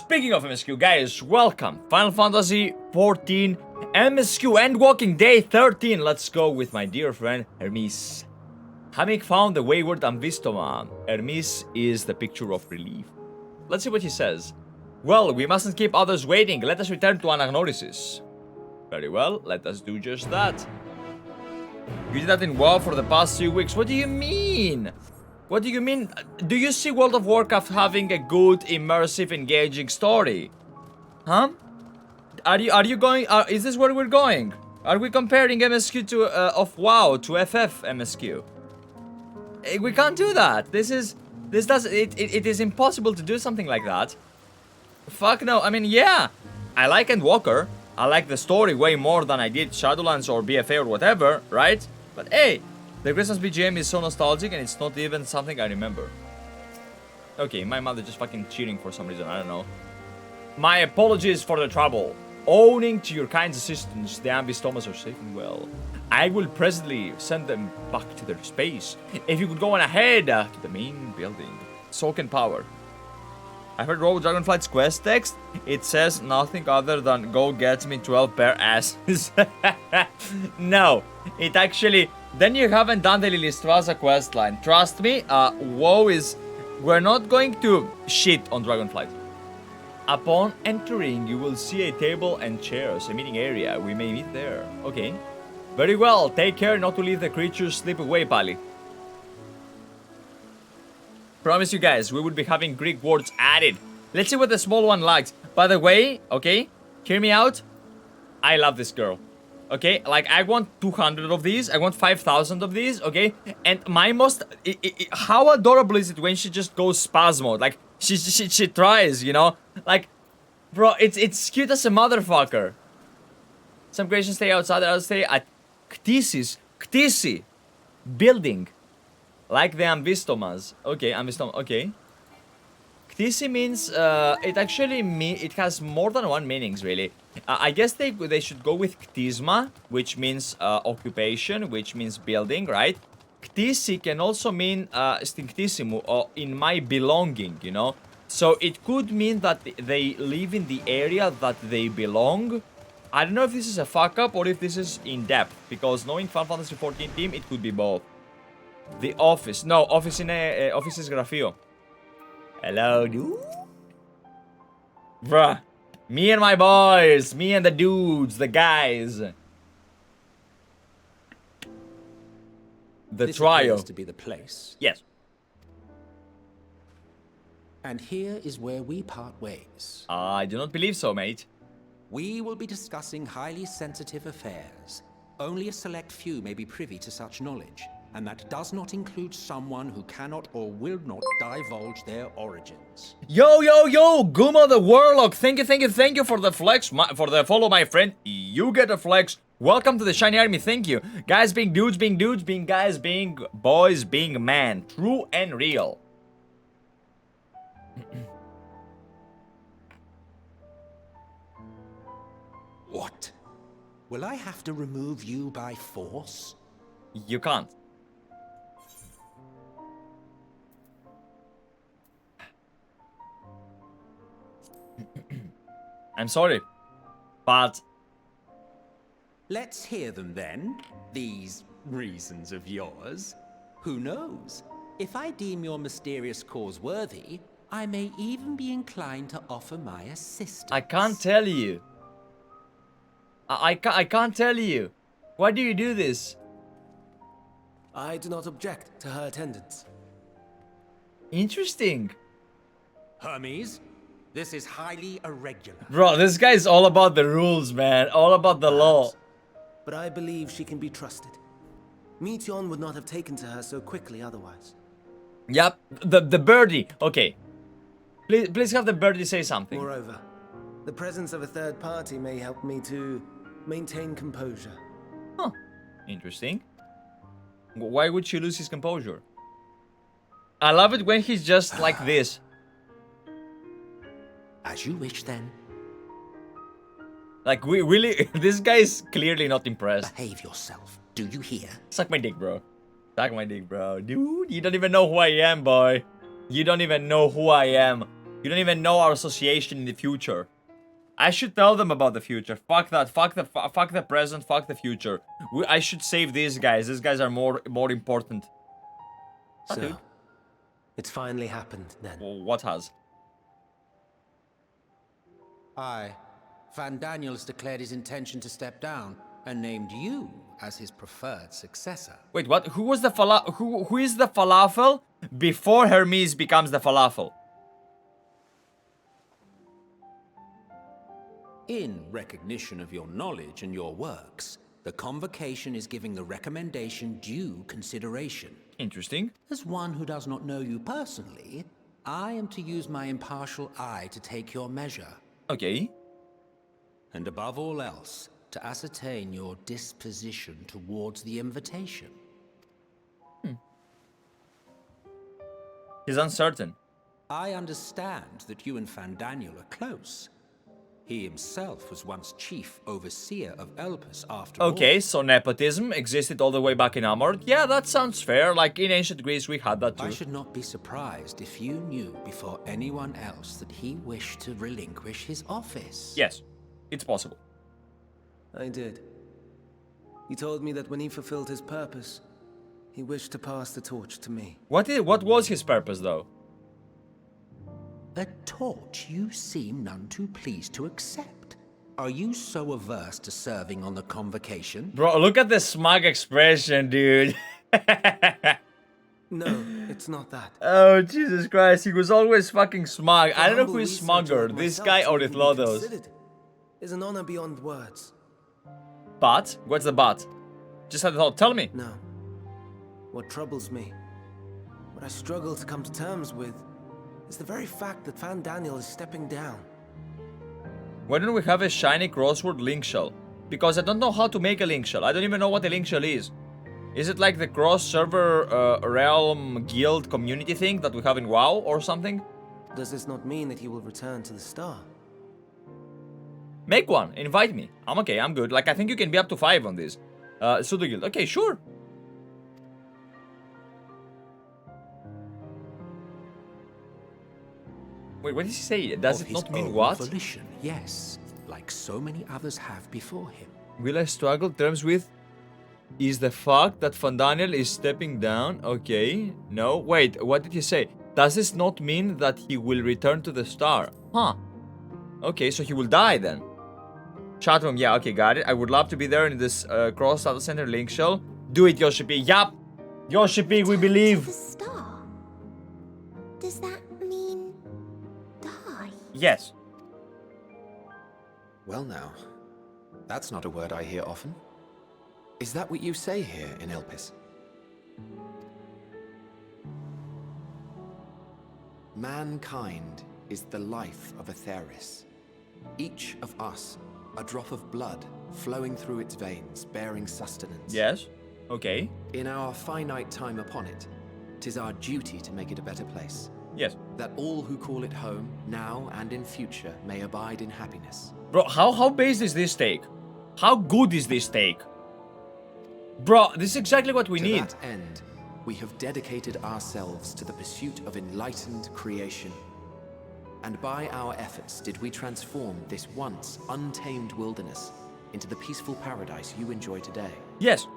Speaking of MSQ, guys, welcome. Final Fantasy 14 MSQ Endwalking Day 13. Let's go with my dear friend Hermes. Having found the wayward Amvistoma, Hermes is the picture of relief. Let's see what he says. Well, we mustn't keep others waiting. Let us return to Anagnorisis. Very well, let us do just that. You did that in WoW for the past 2 weeks. What do you mean? What do you mean? Do you see World of Warcraft having a good, immersive, engaging story? Huh? Are you going? Is this where we're going? Are we comparing MSQ to of WoW to FF MSQ? We can't do that. It is impossible to do something like that. Fuck no. I mean, yeah, I like Endwalker. I like the story way more than I did Shadowlands or BFA or whatever, right? But hey, the Christmas BGM is so nostalgic and it's not even something I remember. Okay, my mother just fucking cheering for some reason, I don't know. My apologies for the trouble. Owing to your kind assistance, the Ambistomas are safe and well. I will presently send them back to their space. If you could go on ahead to the main building. Soak and power. I heard Robo Dragonflight's quest text. It says nothing other than go get me 12 bare asses. No, it actually... Then you haven't done the Lilistraza quest line. Trust me, WoW is... We're not going to shit on Dragonflight. Upon entering, you will see a table and chairs, a meeting area. We may meet there. Okay. Very well. Take care not to leave the creatures slip away, Pali. Promise you guys, we will be having Greek words added. Let's see what the small one likes. By the way, okay, hear me out. I love this girl. Okay, like I want 200 of these. I want 5,000 of these. Okay, and my most, how adorable is it when she just goes spaz mode? Like she tries, you know. Like, bro, it's cute as a motherfucker. Some creations stay outside. I'll stay at Ktisi building, like the Amvistomas. Okay, Amvistoma. Okay. Ktisi means it actually it has more than one meanings really. I guess they should go with Ktisma, which means occupation, which means building, right? Ktisi can also mean stinctissimo, or in my belonging, you know. So it could mean that they live in the area that they belong. I don't know if this is a fuck up or if this is in depth, because knowing Final Fantasy 14 team, it could be both. The office, no, office is grafio. Hello, dude. Bruh. Me and my boys. Me and the dudes. The guys. The trio. This to be the place. Yes. And here is where we part ways. I do not believe so, mate. We will be discussing highly sensitive affairs. Only a select few may be privy to such knowledge. And that does not include someone who cannot or will not divulge their origins. Yo, Guma the Warlock, thank you for the flex, for the follow, my friend. You get a flex. Welcome to the Shiny Army, thank you. Guys being dudes, being guys, being boys, being man. True and real. What? Will I have to remove you by force? You can't. I'm sorry, but... Let's hear them then, these reasons of yours. Who knows? If I deem your mysterious cause worthy, I may even be inclined to offer my assistance. I can't tell you. I can't tell you. Why do you do this? I do not object to her attendance. Interesting. Hermes, this is highly irregular. Bro, this guy's all about the rules, man. All about the law. But I believe she can be trusted. Meteion would not have taken to her so quickly otherwise. Yep, the birdie. Okay. Please have the birdie say something. Moreover, the presence of a third party may help me to maintain composure. Huh. Interesting. Why would she lose his composure? I love it when he's just like this. As you wish, then. Like, we really... This guy is clearly not impressed. Behave yourself. Do you hear? Suck my dick, bro. Suck my dick, bro. Dude, you don't even know who I am, boy. You don't even know who I am. You don't even know our association in the future. I should tell them about the future. Fuck that. Fuck the present. Fuck the future. I should save these guys. These guys are more important. So, dude. it's finally happened then. Well, what has? Aye. Van Daniels declared his intention to step down and named you as his preferred successor. Wait, what? Who was the who is the falafel before Hermes becomes the falafel? In recognition of your knowledge and your works, the Convocation is giving the recommendation due consideration. Interesting. As one who does not know you personally, I am to use my impartial eye to take your measure. Okay. And above all else, to ascertain your disposition towards the invitation. He's uncertain. I understand that you and Van Daniel are close. He himself was once chief overseer of Elpis after all. Okay, so nepotism existed all the way back in Amor. Yeah, that sounds fair. Like in ancient Greece, we had that too. I should not be surprised if you knew before anyone else that he wished to relinquish his office. Yes, it's possible. I did. He told me that when he fulfilled his purpose, he wished to pass the torch to me. What was his purpose, though? A torch you seem none too pleased to accept. Are you so averse to serving on the Convocation? Bro, look at the smug expression, dude. No, it's not that. Oh, Jesus Christ, he was always fucking smug. The I don't know humble who is researcher smugger, like this myself guy to or even be Hythlodeaus. considered is an honor beyond words. But? What's the but? Just had a thought, tell me. No. What troubles me, what I struggle to come to terms with, is the very fact that Van Daniel is stepping down. Why don't we have a shiny crossword link shell? Because I don't know how to make a link shell. I don't even know what a link shell is. Is it like the cross-server realm guild community thing that we have in WoW or something? Does this not mean that he will return to the star? Make one. Invite me. I'm okay. I'm good. Like, I think you can be up to 5 on this. Pseudo guild. Okay, sure. Wait, what did he say? Does it not mean what? Volition, yes, like so many others have before him. Will I struggle terms with? Is the fact that Van Daniel is stepping down? Okay. No. Wait, what did he say? Does this not mean that he will return to the star? Huh. Okay, so he will die then. Chatroom, yeah, okay, got it. I would love to be there in this cross data center link shell. Do it, Yoshi P. Yup. Yoshi P, we believe. The star? Does that mean die? Yes. Well now, that's not a word I hear often. Is that what you say here in Elpis? Mankind is the life of Atheris. Each of us, a drop of blood flowing through its veins, bearing sustenance. Yes. Okay. In our finite time upon it, 'tis our duty to make it a better place. Yes. That all who call it home, now and in future, may abide in happiness. Bro, how based is this take? How good is this take? Bro, this is exactly what we To need. that end, we have dedicated ourselves to the pursuit of enlightened creation. And by our efforts did we transform this once untamed wilderness into the peaceful paradise you enjoy today. Yes.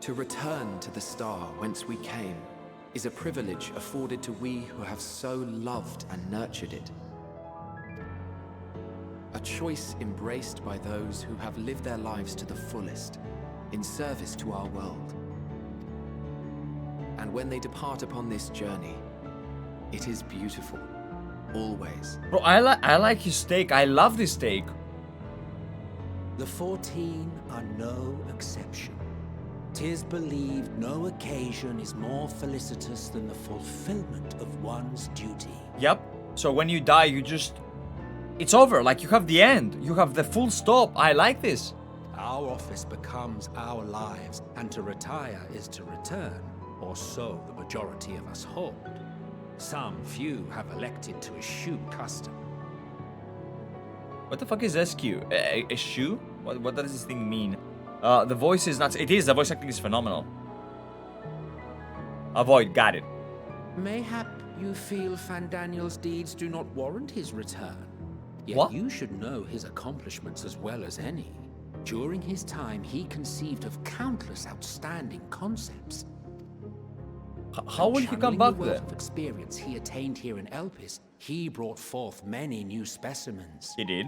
To return to the star whence we came is a privilege afforded to we who have so loved and nurtured it. A choice embraced by those who have lived their lives to the fullest, in service to our world. And when they depart upon this journey, it is beautiful, always. Bro, I like his take. I love this take. The 14 are no exception. 'Tis believed no occasion is more felicitous than the fulfillment of one's duty. Yep. So when you die, you just... It's over. Like, you have the end. You have the full stop. I like this. Our office becomes our lives, and to retire is to return, or so the majority of us hold. Some few have elected to eschew custom. What the fuck is SQ? A shoe? What does this thing mean? The voice is not... It is. The voice acting is phenomenal. Avoid. Got it. Mayhap You feel Fandaniel's deeds do not warrant his return. Yet What? you should know his accomplishments as well as any. During his time, he conceived of countless outstanding concepts. How will he come Channeling back the wealth then? of experience he attained here in Elpis, he brought forth many new specimens. He did.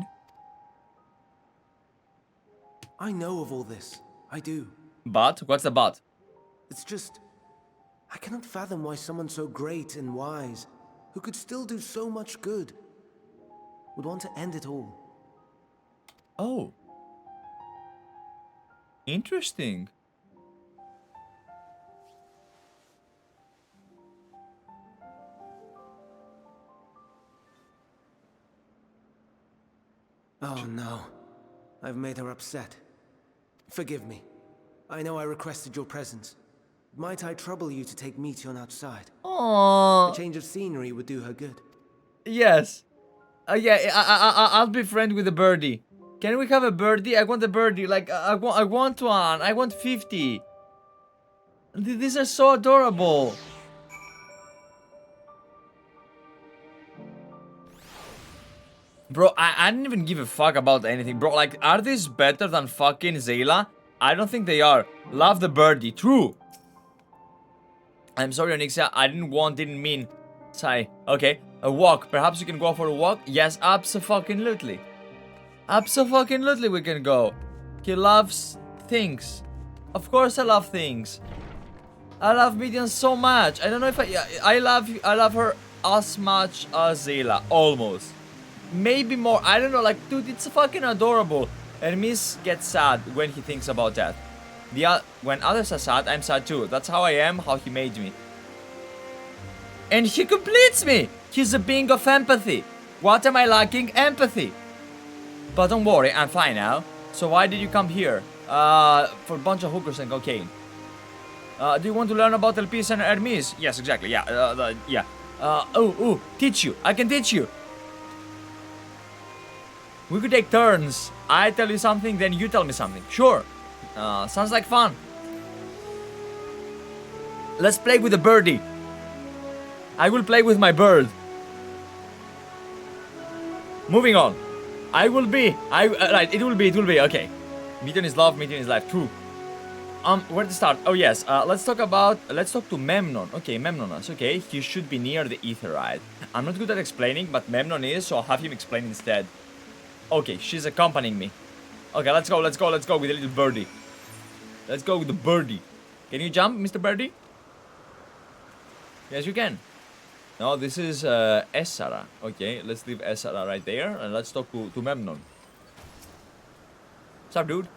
I know of all this. I do. But what's the but? It's just... I cannot fathom why someone so great and wise, who could still do so much good, would want to end it all. Oh. Interesting. Oh no. I've made her upset. Forgive me. I know I requested your presence. Might I trouble you to take Meteion outside? Oh. A change of scenery would do her good. Yes. Yeah, I'll be friends with the birdie. Can we have a birdie? I want a birdie. Like, I want one. I want 50. These are so adorable. Bro, I didn't even give a fuck about anything, bro. Like, are these better than fucking Zayla? I don't think they are. Love the birdie. True. I'm sorry, Onyxia. I didn't mean. Sigh. Okay. A walk. Perhaps you can go for a walk? Yes, abso-fucking-lutely. Abso-fucking-lutely we can go. He loves things. Of course I love things. I love Meteion so much. I don't know if I love her as much as Zayla. Almost. Maybe more. I don't know. Like, dude, it's fucking adorable. Hermes gets sad when he thinks about that. When others are sad, I'm sad too. That's how I am, how he made me. And he completes me. He's a being of empathy. What am I lacking? Empathy. But don't worry, I'm fine now. So why did you come here? For a bunch of hookers and cocaine. Do you want to learn about Elpis and Hermes? Yes, exactly. Yeah. Yeah. Teach you. I can teach you. We could take turns. I tell you something, then you tell me something. Sure. Sounds like fun. Let's play with the birdie. I will play with my bird. Moving on. It will be, okay. Meteion is love, Meteion is life, true. Where to start? Oh yes, let's talk to Memnon. Okay, Memnonas, okay. He should be near the Aetheryte. I'm not good at explaining, but Memnon is, so I'll have him explain instead. Okay, she's accompanying me. Okay, let's go with the little birdie. Let's go with the birdie. Can you jump, Mr. Birdie? Yes, you can. No, this is Essara. Okay, let's leave Essara right there and let's talk to Memnon. What's up, dude?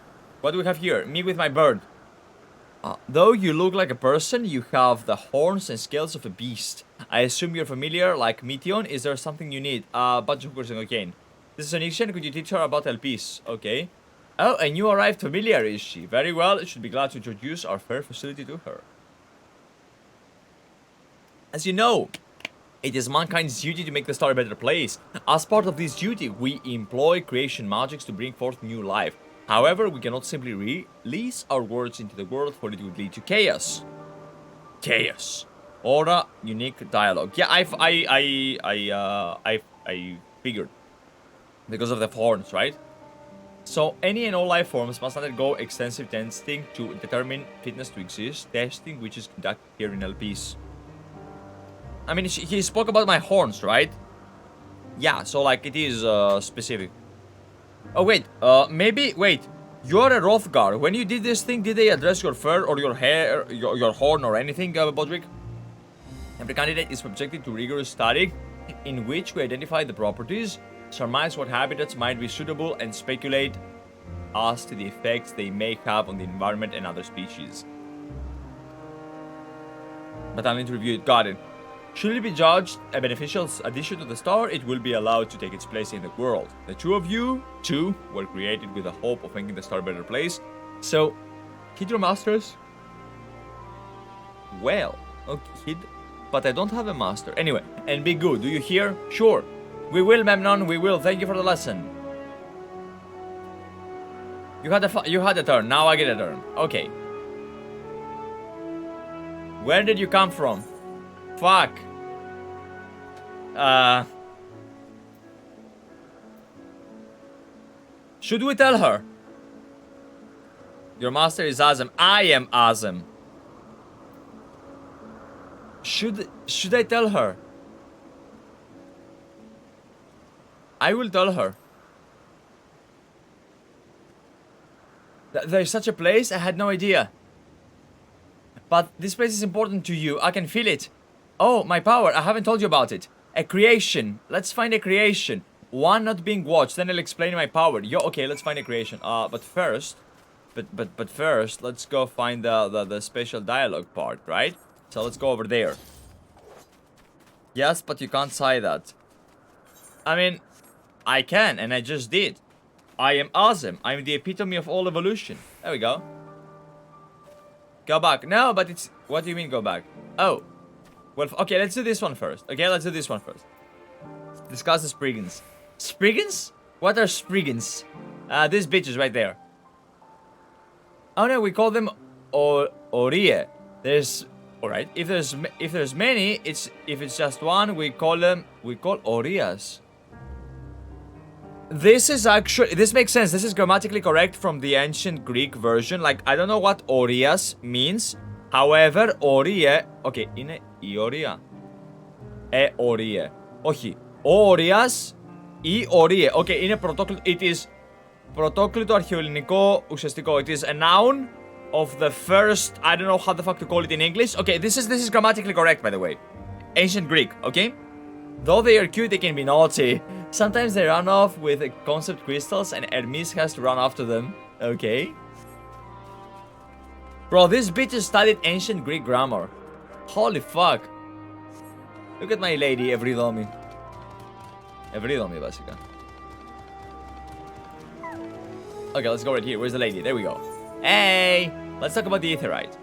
What do we have here? Me with my bird. Though you look like a person, you have the horns and scales of a beast. I assume you're familiar, like Meteion. Is there something you need? Bunch of hookers and cocaine. This is Onyxian. Could you teach her about Elpis? Okay. Oh, and you arrived familiar, is she? Very well. Should be glad to introduce our fair facility to her. As you know, it is mankind's duty to make the star a better place. As part of this duty, we employ creation magics to bring forth new life. However, we cannot simply release our words into the world, for it would lead to chaos. Chaos. Or a unique dialogue. Yeah, I figured. Because of the horns, right? So, any and all life forms must undergo extensive testing to determine fitness to exist. Testing which is conducted here in Elpis. I mean, he spoke about my horns, right? Yeah, so like it is specific. Oh wait, wait. You're a Rothgar. When you did this thing, did they address your fur or your hair, your horn or anything, Bodrick? Every candidate is subjected to rigorous study, in which we identify the properties, surmise what habitats might be suitable, and speculate as to the effects they may have on the environment and other species. But I'll need to review it. Got it. Should it be judged a beneficial addition to the star, it will be allowed to take its place in the world. The two of you, were created with the hope of making the star a better place. So, Hydro Masters? Well, okay, but I don't have a master. Anyway, and be good. Do you hear? Sure. We will, Memnon, we will. Thank you for the lesson. You had a turn. Now I get a turn. Okay. Where did you come from? Fuck. Should we tell her? Your master is awesome. I am awesome. Should I tell her? I will tell her. There's such a place? I had no idea. But this place is important to you. I can feel it. Oh, my power. I haven't told you about it. A creation. Let's find a creation. One not being watched. Then I'll explain my power. Yo, okay, let's find a creation. But first... But first, let's go find the special dialogue part, right? So let's go over there. Yes, but you can't say that. I mean, I can, and I just did. I am awesome. I'm the epitome of all evolution. There we go. Go back. No, but it's... What do you mean go back? Oh. Well, okay, let's do this one first. Okay, let's do this one first. Discuss the Spriggans. Spriggans? What are Spriggans? These bitches right there. Oh no, we call them Orie. There's... Alright, if there's many, if it's just one, we call Orias. This is actually... This makes sense. This is grammatically correct from the ancient Greek version. Like, I don't know what Orias means. However, Orie... Okay, είναι η Ορία. Orie. Όχι. Orias ή Orie. Okay, είναι πρωτόκλητο... It is... Πρωτόκλητο αρχαιοελληνικό ουσιαστικό. It is a noun of the first... I don't know how the fuck to call it in English. Okay, this is grammatically correct, by the way. Ancient Greek, okay? Though they are cute, they can be naughty. Sometimes they run off with concept crystals and Hermes has to run after them. Okay. Bro, this bitch studied ancient Greek grammar. Holy fuck. Look at my lady, Evridomi. Evridomi, βασικά. Okay, let's go right here. Where's the lady? There we go. Hey! Let's talk about the Aetherite.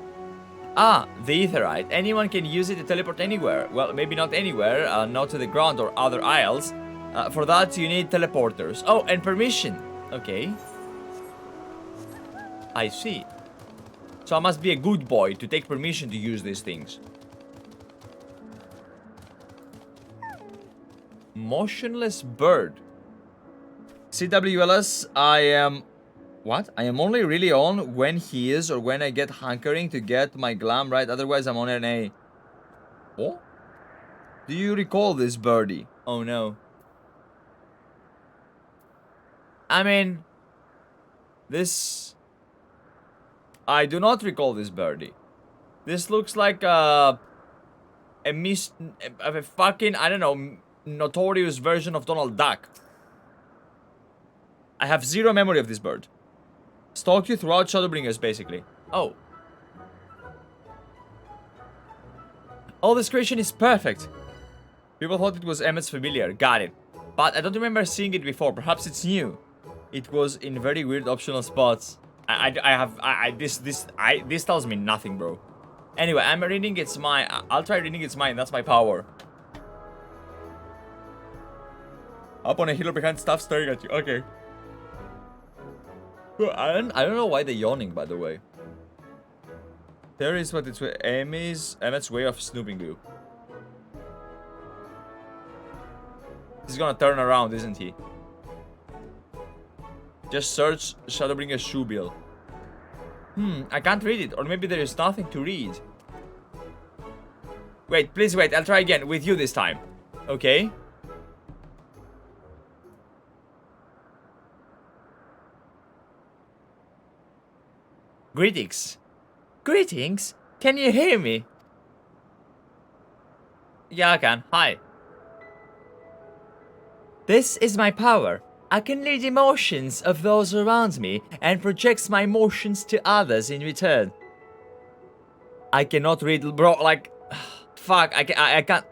Ah, the Aetherite. Anyone can use it to teleport anywhere. Well, maybe not anywhere, not to the ground or other isles. For that, you need teleporters. Oh, and permission. Okay. I see. So I must be a good boy to take permission to use these things. Motionless bird. CWLS, I am... What? I am only really on when he is or when I get hankering to get my glam right. Otherwise, I'm on NA. What? Do you recall this, birdie? Oh, no. I mean... This... I do not recall this, birdie. This looks like a fucking, I don't know, notorious version of Donald Duck. I have zero memory of this bird. Stalk you throughout Shadowbringers, basically. Oh. Oh, this creation is perfect. People thought it was Emmet's familiar. Got it. But I don't remember seeing it before. Perhaps it's new. It was in very weird optional spots. This tells me nothing, bro. Anyway, I'm reading its mind. I'll try reading its mind. That's my power. Up on a hill behind stuff staring at you. Okay. Bro, I don't know why they're yawning, by the way. There is what it's Emmet's way of snooping you. He's gonna turn around, isn't he? Just search Shadowbringer Shubil. I can't read it. Or maybe there is nothing to read. Wait, please wait. I'll try again with you this time. Okay. Greetings. Greetings? Can you hear me? Yeah, I can. Hi. This is my power. I can read emotions of those around me and projects my emotions to others in return. I cannot read, bro, like, fuck, I can't.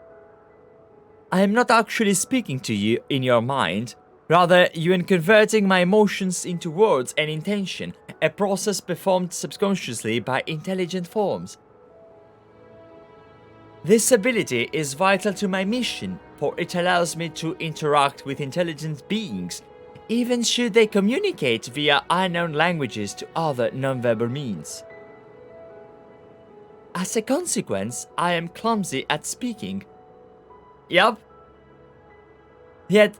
I am not actually speaking to you in your mind. Rather, you are converting my emotions into words and intention, a process performed subconsciously by intelligent forms. This ability is vital to my mission, for it allows me to interact with intelligent beings, even should they communicate via unknown languages to other non-verbal means. As a consequence, I am clumsy at speaking. Yup, Yet,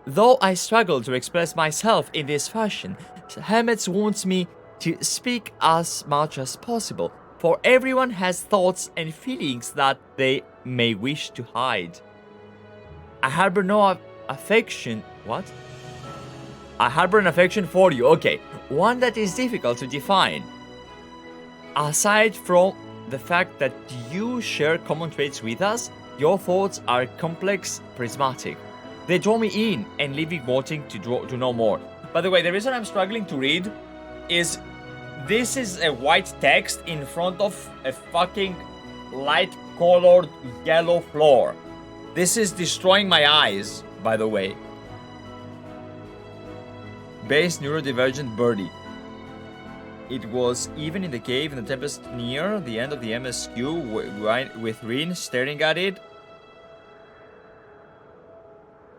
though I struggle to express myself in this fashion, Hermes wants me to speak as much as possible, for everyone has thoughts and feelings that they may wish to hide. I harbor no affection. What? I harbor an affection for you. Okay, one that is difficult to define. Aside from the fact that you share common traits with us, your thoughts are complex, prismatic. They draw me in and leave me wanting to know more. By the way, the reason I'm struggling to read is this is a white text in front of a fucking light-colored yellow floor. This is destroying my eyes, by the way. Base neurodivergent birdie. It was even in the cave in the tempest near the end of the MSQ with Rin staring at it.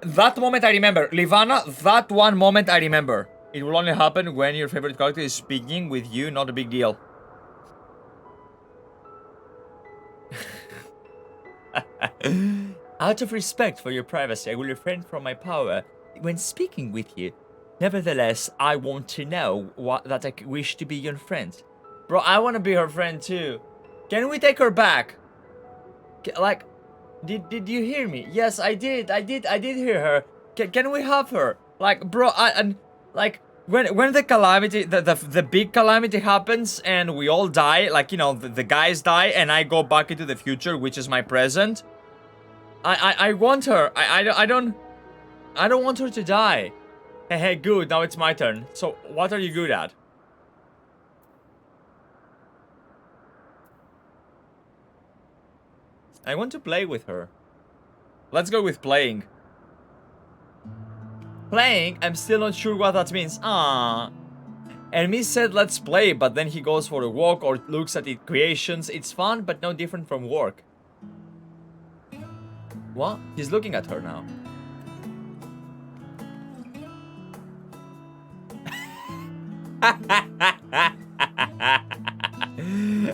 That moment I remember. Livana, that one moment I remember. It will only happen when your favorite character is speaking with you, not a big deal. Out of respect for your privacy, I will refrain from my power when speaking with you. Nevertheless, I want to know that I wish to be your friend. Bro, I want to be her friend too. Can we take her back? Like, did you hear me? Yes, I did hear her. Can we have her? Like, bro, like when the calamity, the big calamity happens and we all die, like, you know, the guys die and I go back into the future, which is my present. I want her. I don't want her to die. Hey, good. Now it's my turn. So, what are you good at? I want to play with her. Let's go with playing. Playing? I'm still not sure what that means. Ah. Hermes said let's play, but then he goes for a walk or looks at it creations. It's fun, but no different from work. What? He's looking at her now.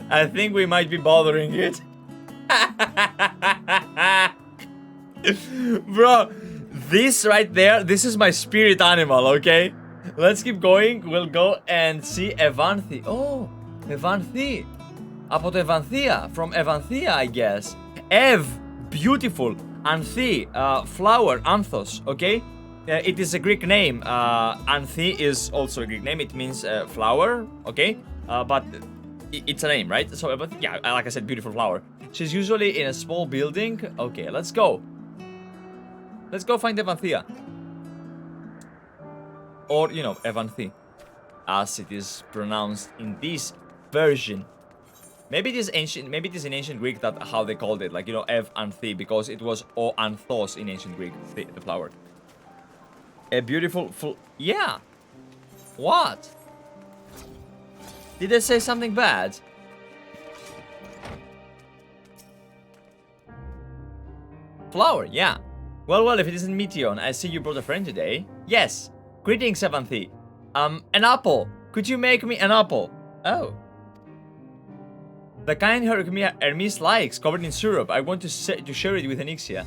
I think we might be bothering it. Bro, this right there, this is my spirit animal, okay? Let's keep going. We'll go and see Evanthi. Oh, Evanthi. Από το Evanthia. From Evanthia, I guess. Ev, beautiful. Anthi, flower, anthos, okay? It is a Greek name. Anthi is also a Greek name. It means flower, okay? But it's a name, right? So, but yeah, like I said, beautiful flower. She's usually in a small building. Okay, let's go. Let's go find Evanthia. Or, you know, Evanthi, as it is pronounced in this version. Maybe it is ancient. Maybe it is in ancient Greek that how they called it, like, you know, Evanthi, because it was O anthos in ancient Greek, the flower. A beautiful yeah. What? Did I say something bad? Flower, yeah. Well, if it isn't Meteion, I see you brought a friend today. Yes. Greetings, Evanthi. An apple. Could you make me an apple? Oh. The kind Hermes likes, covered in syrup. I want to share it with Onyxia.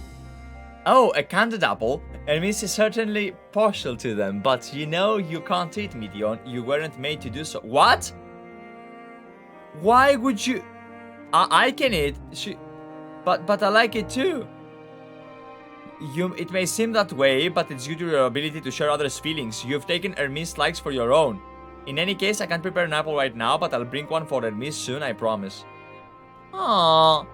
Oh, a candied apple. Hermes is certainly partial to them, but you know you can't eat, Meteion. You weren't made to do so. What? Why would you? I can eat. But I like it too. It may seem that way, but it's due to your ability to share others' feelings. You've taken Hermes' likes for your own. In any case, I can't prepare an apple right now, but I'll bring one for Hermes soon, I promise. Aww.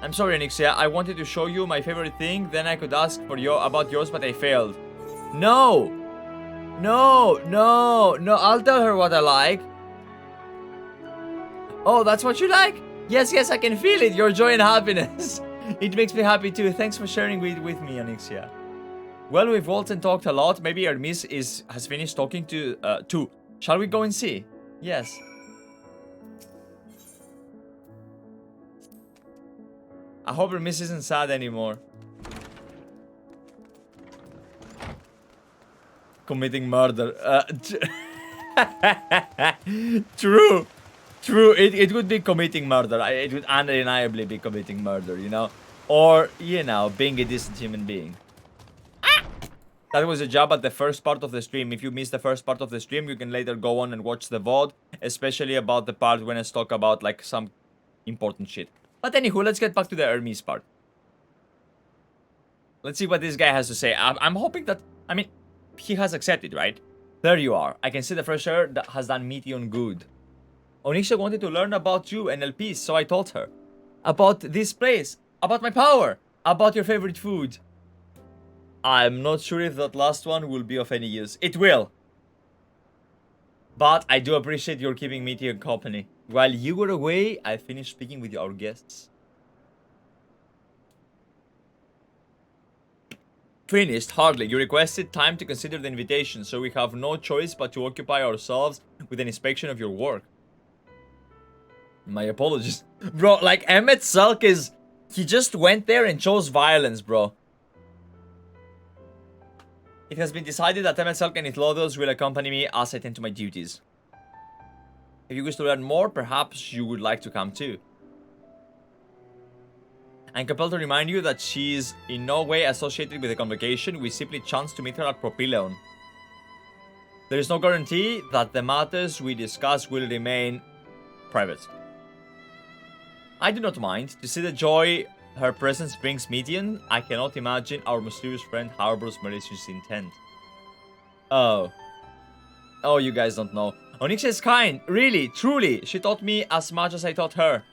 I'm sorry, Onyxia. I wanted to show you my favorite thing, then I could ask for about yours, but I failed. No! No! I'll tell her what I like. Oh, that's what you like? Yes, I can feel it. Your joy and happiness. It makes me happy too. Thanks for sharing with me, Onyxia. Well, we've waltzed and talked a lot. Maybe Hermes has finished talking to too. Shall we go and see? Yes. I hope Hermes isn't sad anymore. Committing murder. True. It would be committing murder. It would undeniably be committing murder, you know? Or, you know, being a decent human being. That was a job at the first part of the stream. If you missed the first part of the stream, you can later go on and watch the VOD, especially about the part when I talk about like some important shit. But anywho, let's get back to the Hermes part. Let's see what this guy has to say. I'm hoping that, I mean, he has accepted, right? There you are. I can see the fresh air that has done Meteion good. Onyxia wanted to learn about you and Elpis, so I told her. About this place, about my power, about your favorite food. I'm not sure if that last one will be of any use. It will. But I do appreciate your keeping Meteion company. While you were away, I finished speaking with our guests. Finished? Hardly. You requested time to consider the invitation, so we have no choice but to occupy ourselves with an inspection of your work. My apologies. Bro, like, Emet-Selch is... He just went there and chose violence, bro. It has been decided that Emet-Selch and Hythlodeaus will accompany me as I tend to my duties. If you wish to learn more, perhaps you would like to come too. I'm compelled to remind you that she is in no way associated with the Convocation. We simply chanced to meet her at Propylaeon. There is no guarantee that the matters we discuss will remain private. I do not mind. To see the joy her presence brings Meteion, I cannot imagine our mysterious friend harbors malicious intent. Oh. Oh, you guys don't know. Onyxia is kind. Really, truly. She taught me as much as I taught her.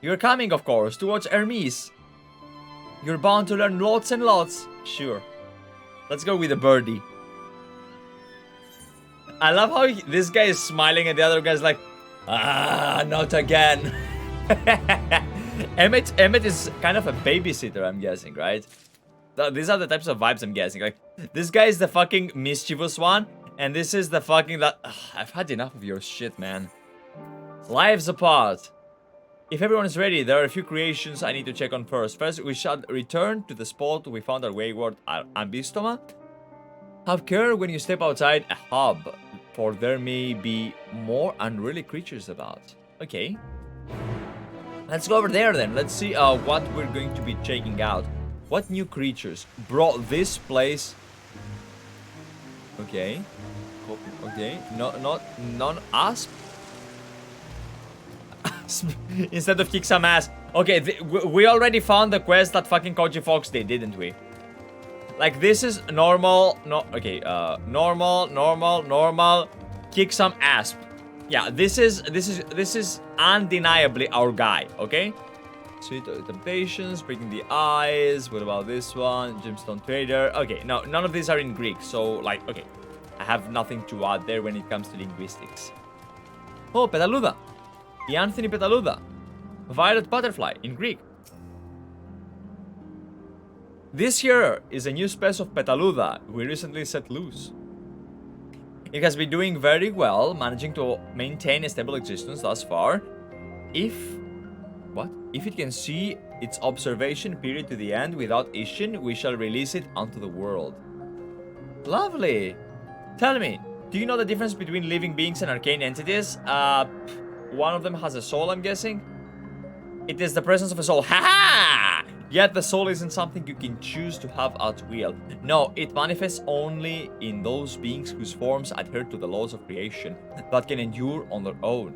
You're coming, of course, to watch Hermes. You're bound to learn lots and lots. Sure. Let's go with the birdie. I love how this guy is smiling and the other guy's like, ah, not again. Emmet is kind of a babysitter, I'm guessing, right? These are the types of vibes I'm guessing. Like, this guy is the fucking mischievous one, and this is the fucking that... I've had enough of your shit, man. Lives apart. If everyone is ready, there are a few creations I need to check on first. First, we shall return to the spot we found our wayward Ambistoma. Have care when you step outside a hub, for there may be more unruly creatures about. Okay. Let's go over there then. Let's see what we're going to be checking out. What new creatures? Bro, this place... Okay. Okay. Non-asp? Instead of kick some ass. Okay, we already found the quest that fucking Koji Fox did, didn't we? Like, this is normal. No, okay, normal. Kick some ass. Yeah, this is undeniably our guy, okay? Sweet Temptations, Breaking the Eyes. What about this one? Gemstone Trader. Okay, no, none of these are in Greek, so, like, okay. I have nothing to add there when it comes to linguistics. Oh, Petaluda. The Anthony Petaluda. Violet Butterfly in Greek. This here is a new species of Petaluda we recently set loose. It has been doing very well, managing to maintain a stable existence thus far. If it can see its observation period to the end without issue, we shall release it onto the world. Lovely. Tell me, do you know the difference between living beings and arcane entities? One of them has a soul, I'm guessing. It is the presence of a soul. Ha-ha! Yet the soul isn't something you can choose to have at will. No, it manifests only in those beings whose forms adhere to the laws of creation that can endure on their own.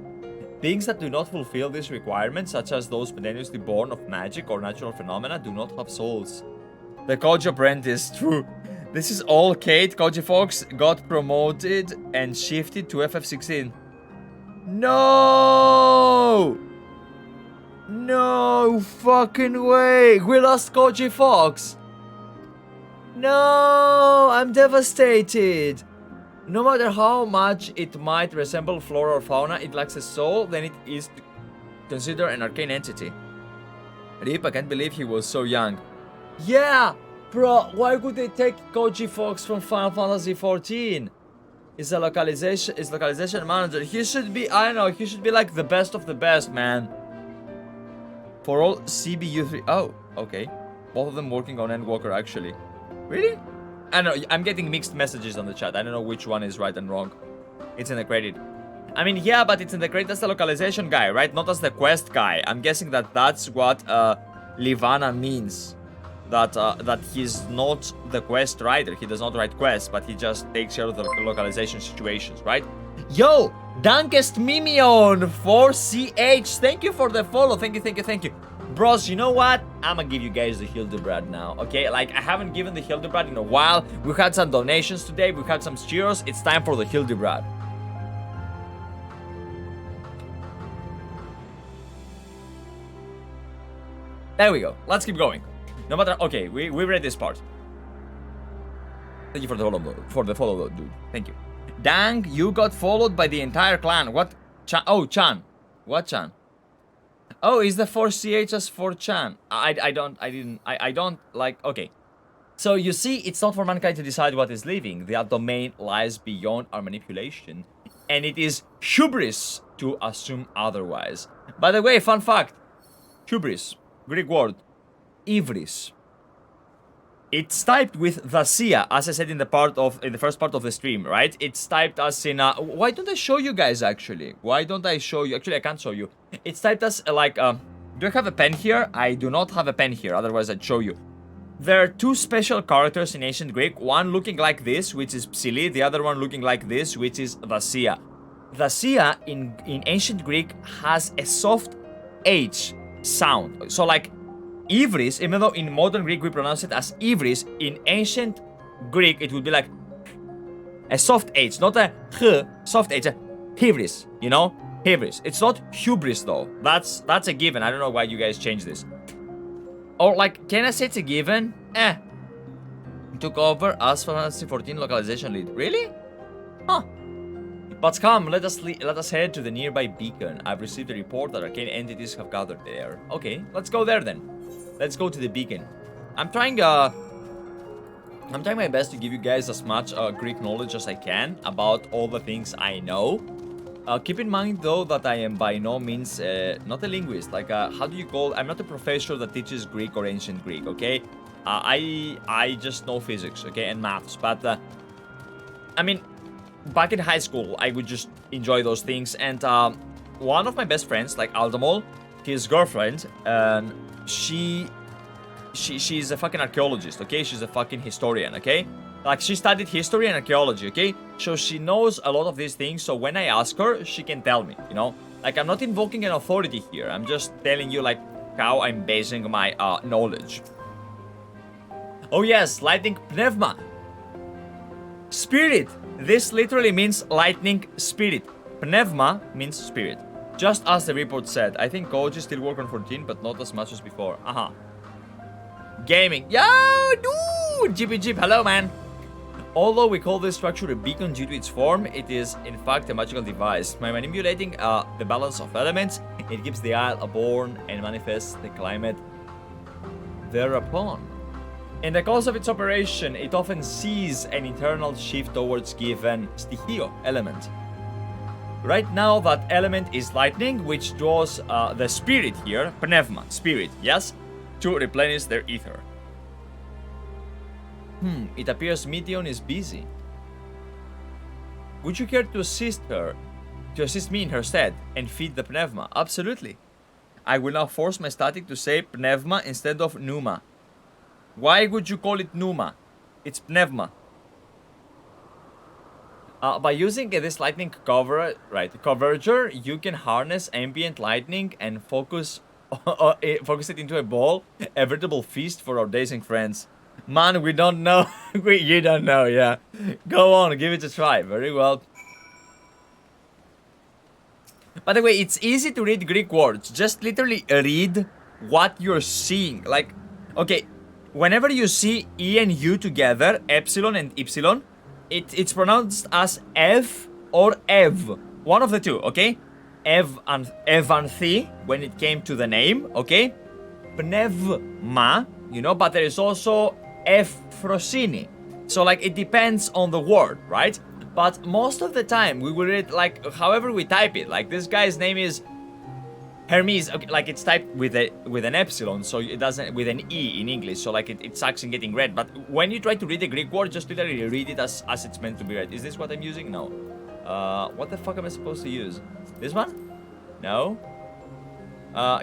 Beings that do not fulfill this requirement, such as those spontaneously born of magic or natural phenomena, do not have souls. The Koji Apprentice, true. This is all Kate. Koji Fox got promoted and shifted to FF16. No! No fucking way! We lost Koji Fox! No! I'm devastated! No matter how much it might resemble flora or fauna, it lacks a soul, then it is considered an arcane entity. Rip, I can't believe he was so young. Yeah! Bro, why would they take Koji Fox from Final Fantasy XIV? Is a localization manager. He should be, I don't know, he should be like the best of the best, man. For all CBU3. Oh, okay. Both of them working on Endwalker, actually. Really? I don't know, I'm getting mixed messages on the chat. I don't know which one is right and wrong. It's in the credit. I mean, yeah, but it's in the credit as the localization guy, right? Not as the quest guy. I'm guessing that that's what Livana means. that he's not the quest writer. He does not write quests, but he just takes care of the localization situations, right? Yo, Dankest Mimion 4CH, thank you for the follow. Thank you. Bros, you know what? I'm gonna give you guys the Hildebrand now, okay? Like, I haven't given the Hildebrand in a while. We had some donations today. We had some cheers. It's time for the Hildebrand. There we go. Let's keep going. No matter. Okay, we read this part. Thank you for the follow, dude. Thank you. Dang, you got followed by the entire clan. What? Chan? Oh, Chan. What Chan? Oh, is the 4CH as for Chan? I don't like. Okay. So you see, it's not for mankind to decide what is living. That domain lies beyond our manipulation, and it is hubris to assume otherwise. By the way, fun fact: hubris. Greek word, ivris. It's typed with Dacia, as I said in the first part of the stream, right? It's typed as in why don't I show you guys actually? Why don't I show you? Actually, I can't show you. It's typed as like do I have a pen here? I do not have a pen here, otherwise I'd show you. There are two special characters in ancient Greek, one looking like this, which is Psylli, the other one looking like this, which is Dacia. Dacia in ancient Greek has a soft H sound. So like ivris, even though in modern Greek we pronounce it as ivris, in ancient Greek it would be like a soft H, not a h, soft H, a hybris, you know? Hybris. It's not hubris though. That's a given. I don't know why you guys changed this. Or like, can I say it's a given? Took over as Final Fantasy 14 localization lead. Really? Huh. But come, let us head to the nearby beacon. I've received a report that arcane entities have gathered there. Okay, let's go there then. Let's go to the beacon. I'm trying my best to give you guys as much Greek knowledge as I can about all the things I know. Keep in mind though that I am by no means not a linguist. Like, how do you call? I'm not a professor that teaches Greek or ancient Greek. Okay, I just know physics, okay, and maths. But I mean, back in high school, I would just enjoy those things. And one of my best friends, like Aldemol, his girlfriend, she's a fucking archaeologist, okay? She's a fucking historian, okay? Like, she studied history and archaeology, okay? So she knows a lot of these things, so when I ask her, she can tell me, you know? Like, I'm not invoking an authority here. I'm just telling you, like, how I'm basing my knowledge. Oh yes, lightning pneuma. Spirit. This literally means lightning spirit. Pneuma means spirit. Just as the report said. I think Koji still work on 14, but not as much as before. Gaming. Yo, dude! Jeep, hello, man. Although we call this structure a beacon due to its form, it is in fact a magical device. By manipulating the balance of elements, it keeps the isle aborn and manifests the climate thereupon. In the course of its operation, it often sees an internal shift towards given stihio element. Right now, that element is lightning, which draws the spirit here, pneuma, spirit, yes, to replenish their ether. It appears Meteion is busy. Would you care to assist me in her stead, and feed the pneuma? Absolutely. I will now force my static to say pneuma instead of pneuma. Why would you call it pneuma? It's pneuma. By using this lightning converger, you can harness ambient lightning and focus it into a ball, a veritable feast for our dazing friends. Man, we don't know. You don't know, yeah. Go on, give it a try. Very well. By the way, it's easy to read Greek words. Just literally read what you're seeing. Like, okay, whenever you see E and U together, epsilon and ypsilon, it's pronounced as Ev or Ev. One of the two, okay? Ev and Evanthi, when it came to the name, okay? Pneuma, you know, but there is also Ephrosyne. So, like, it depends on the word, right? But most of the time, we will read, like, however we type it. Like, this guy's name is Hermes, okay, like, it's typed with an epsilon, so it doesn't, with an E in English, so, like, it sucks in getting read. But when you try to read a Greek word, just literally read it as it's meant to be read. Is this what I'm using? No. What the fuck am I supposed to use? This one? No?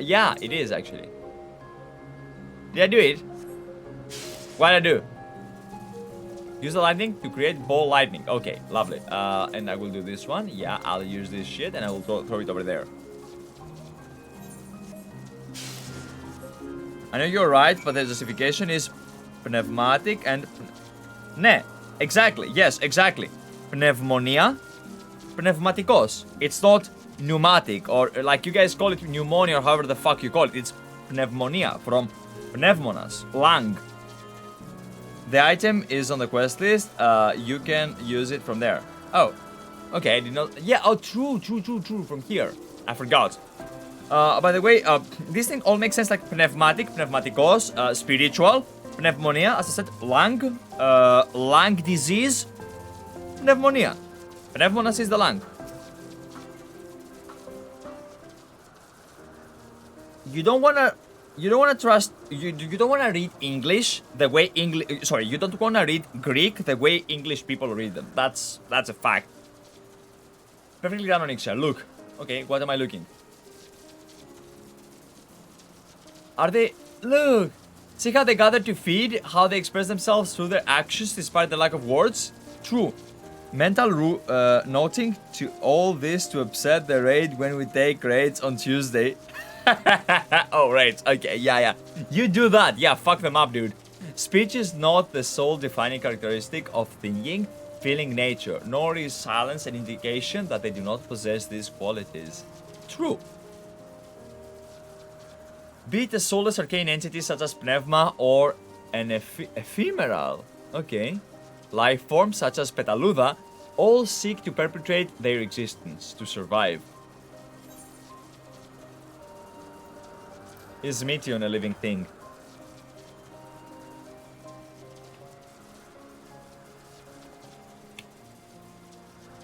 Yeah, it is, actually. Did I do it? What I do? Use the lightning to create ball lightning. Okay, lovely. And I will do this one. Yeah, I'll use this shit and I will throw it over there. I know you're right, but the justification is pneumatic and... Ne, exactly. Yes, exactly. Pneumonia, pneumatikos. It's not pneumatic, or like you guys call it pneumonia, or however the fuck you call it. It's pneumonia from pneumonas, lung. The item is on the quest list. You can use it from there. Oh, okay. I did not. Yeah. Oh, true. From here, I forgot. By the way, this thing all makes sense. Like pneumatic, pneumatikos, spiritual, pneumonia. As I said, lung, lung disease, pneumonia. Pneumonas is the lung. You don't wanna trust. You don't wanna read English the way English. Sorry, you don't wanna read Greek the way English people read them. That's a fact. Perfectly done on Ixia. Look. Okay, what am I looking? Are they... Look! See how they gather to feed? How they express themselves through their actions despite the lack of words? True. Mental noting to all this to upset the raid when we take raids on Tuesday. Oh, raids. Okay, yeah. You do that. Yeah, fuck them up, dude. Speech is not the sole defining characteristic of thinking, feeling nature, nor is silence an indication that they do not possess these qualities. True. Be it a soulless arcane entity such as Pneuma or an ephemeral, okay, life form such as Petaluda, all seek to perpetuate their existence, to survive. Is Meteion a living thing?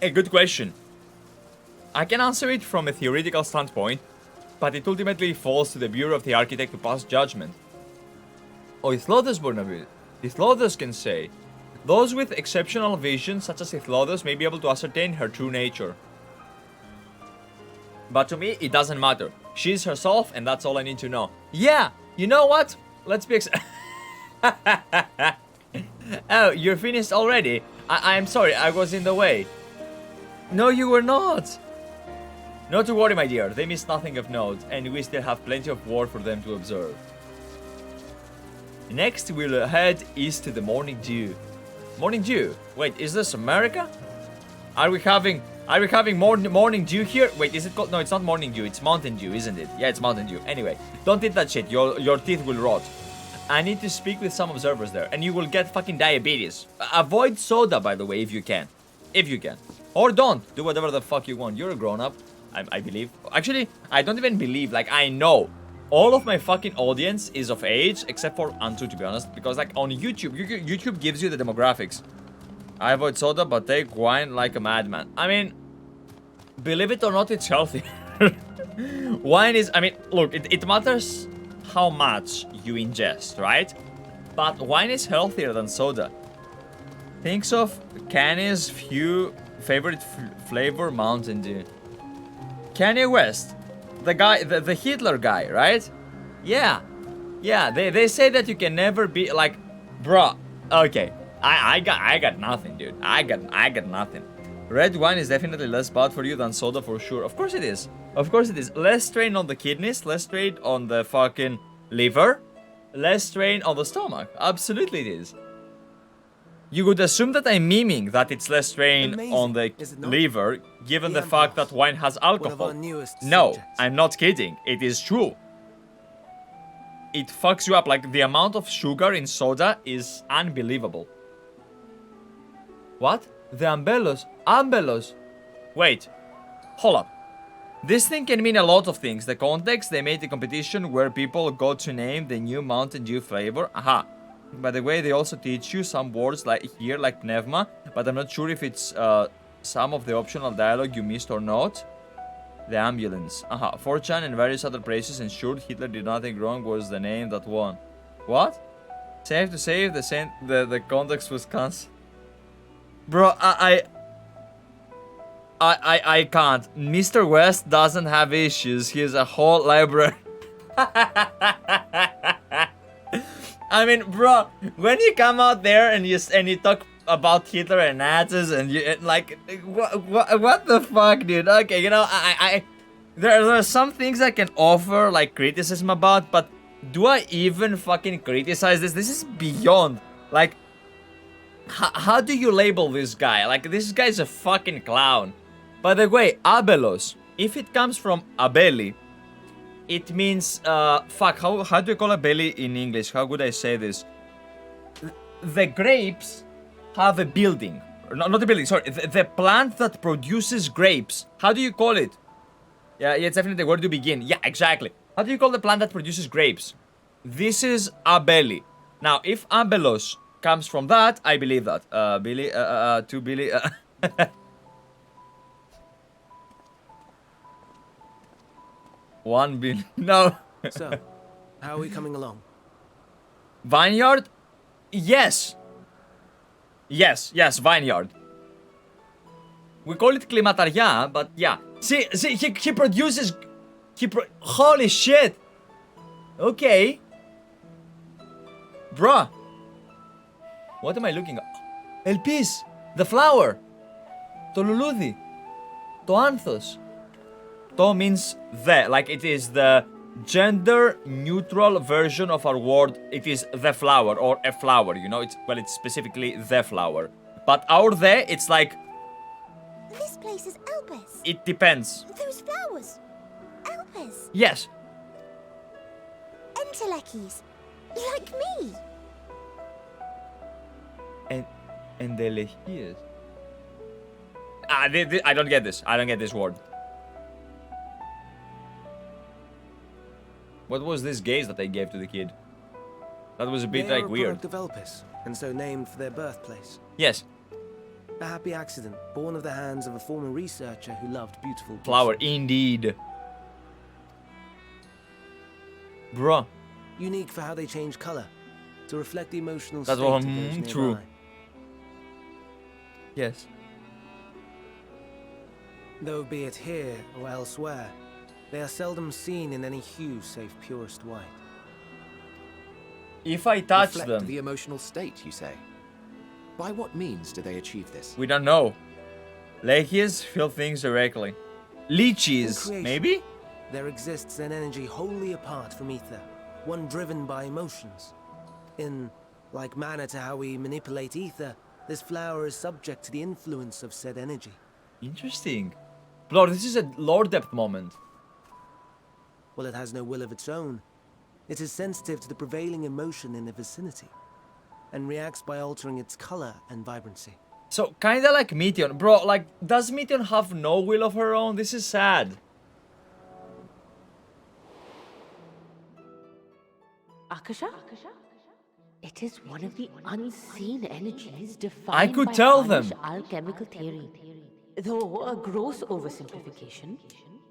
A good question. I can answer it from a theoretical standpoint, but it ultimately falls to the Bureau of the Architect to pass judgment. Oh, Hythlodeaus, Burnabil. Hythlodeaus can say, those with exceptional vision, such as Hythlodeaus, may be able to ascertain her true nature. But to me, it doesn't matter. She's herself, and that's all I need to know. Yeah, you know what? Let's be Oh, you're finished already? I'm sorry, I was in the way. No, you were not. Not to worry, my dear, they miss nothing of note, and we still have plenty of war for them to observe. Next, we'll head east to the Morning Dew. Morning Dew? Wait, is this America? Are we having Morning Dew here? Wait, is it called? No, it's not Morning Dew, it's Mountain Dew, isn't it? Yeah, it's Mountain Dew. Anyway, don't eat that shit, your teeth will rot. I need to speak with some observers there, and you will get fucking diabetes. Avoid soda, by the way, if you can. If you can. Or don't. Do whatever the fuck you want. You're a grown-up. I believe. Actually, I don't even believe. Like, I know. All of my fucking audience is of age, except for Antu, to be honest. Because, like, on YouTube, YouTube gives you the demographics. I avoid soda, but take wine like a madman. I mean, believe it or not, it's healthy. Wine is... I mean, look, it matters how much you ingest, right? But wine is healthier than soda. Thinks of Kanye's favorite flavor, Mountain Dew. Kanye West, the guy, the Hitler guy, right? Yeah, they say that you can never be like, bruh. Okay, I got nothing, dude. I got nothing. Red wine is definitely less bad for you than soda for sure. Of course it is. Of course it is. Less strain on the kidneys, less strain on the fucking liver, less strain on the stomach. Absolutely it is. You would assume that I'm memeing that it's less strain on the liver, given the fact that wine has alcohol. No, I'm not kidding. It is true. It fucks you up. Like, the amount of sugar in soda is unbelievable. What? The Ampelos? Ampelos? Wait. Hold up. This thing can mean a lot of things. The context, they made the competition where people got to name the new Mountain Dew flavor. Aha. By the way, they also teach you some words like here, like pneuma, but I'm not sure if it's some of the optional dialogue you missed or not. The ambulance. Aha. 4chan and various other places ensured Hitler did nothing wrong was the name that won. What? Safe to say the context was cancelled. Bro, I can't. Mr. West doesn't have issues. He has a whole library. I mean, bro, when you come out there and you talk about Hitler and Nazis and you like, what the fuck, dude? Okay, you know, there are some things I can offer like criticism about, but do I even fucking criticize this? This is beyond. Like, how do you label this guy? Like, this guy's a fucking clown. By the way, Ampelos, if it comes from abeli, it means, fuck, how do you call abeli in English? How would I say this? The grapes have a building. Not a building, sorry. The plant that produces grapes. How do you call it? Yeah, it's definitely where to begin. Yeah, exactly. How do you call the plant that produces grapes? This is abeli. Now, if Ampelos comes from that, I believe that. Billy, to Billy. $1 billion. No. So, how are we coming along? Vineyard? Yes. Yes, vineyard. We call it Klimatarya, but yeah. See, he produces... Holy shit. Okay. Bruh. What am I looking at? Elpis, the flower. To luludi. To anthos. To means the, like it is the gender neutral version of our word. It is the flower or a flower, you know, it's specifically the flower. But our the, it's like... This place is Elpis. It depends. Those flowers. Elpis. Yes. Entelechies. Like me. And Entelechies. I don't get this. I don't get this word. What was this gaze that I gave to the kid? That was a bit like weird. They are a product of Elpis, and so named for their birthplace. Yes. A happy accident, born of the hands of a former researcher who loved beautiful flower, indeed. Bruh. Unique for how they change color, to reflect the emotional That's state what of those nearby. true. Yes. Though be it here or elsewhere, they are seldom seen in any hue save purest white. If I touch Reflect them... the emotional state, you say? By what means do they achieve this? We don't know. Lechies feel things directly. Leeches, maybe? There exists an energy wholly apart from ether, one driven by emotions. In like manner to how we manipulate ether, this flower is subject to the influence of said energy. Interesting. Lord, this is a lore depth moment. Well, it has no will of its own. It is sensitive to the prevailing emotion in the vicinity, and reacts by altering its color and vibrancy. So, kinda like Meteion. Bro, like, does Meteion have no will of her own? This is sad. Akasha? It is one of the unseen energies defined I could by tell them. Spanish alchemical theory. Though a gross oversimplification,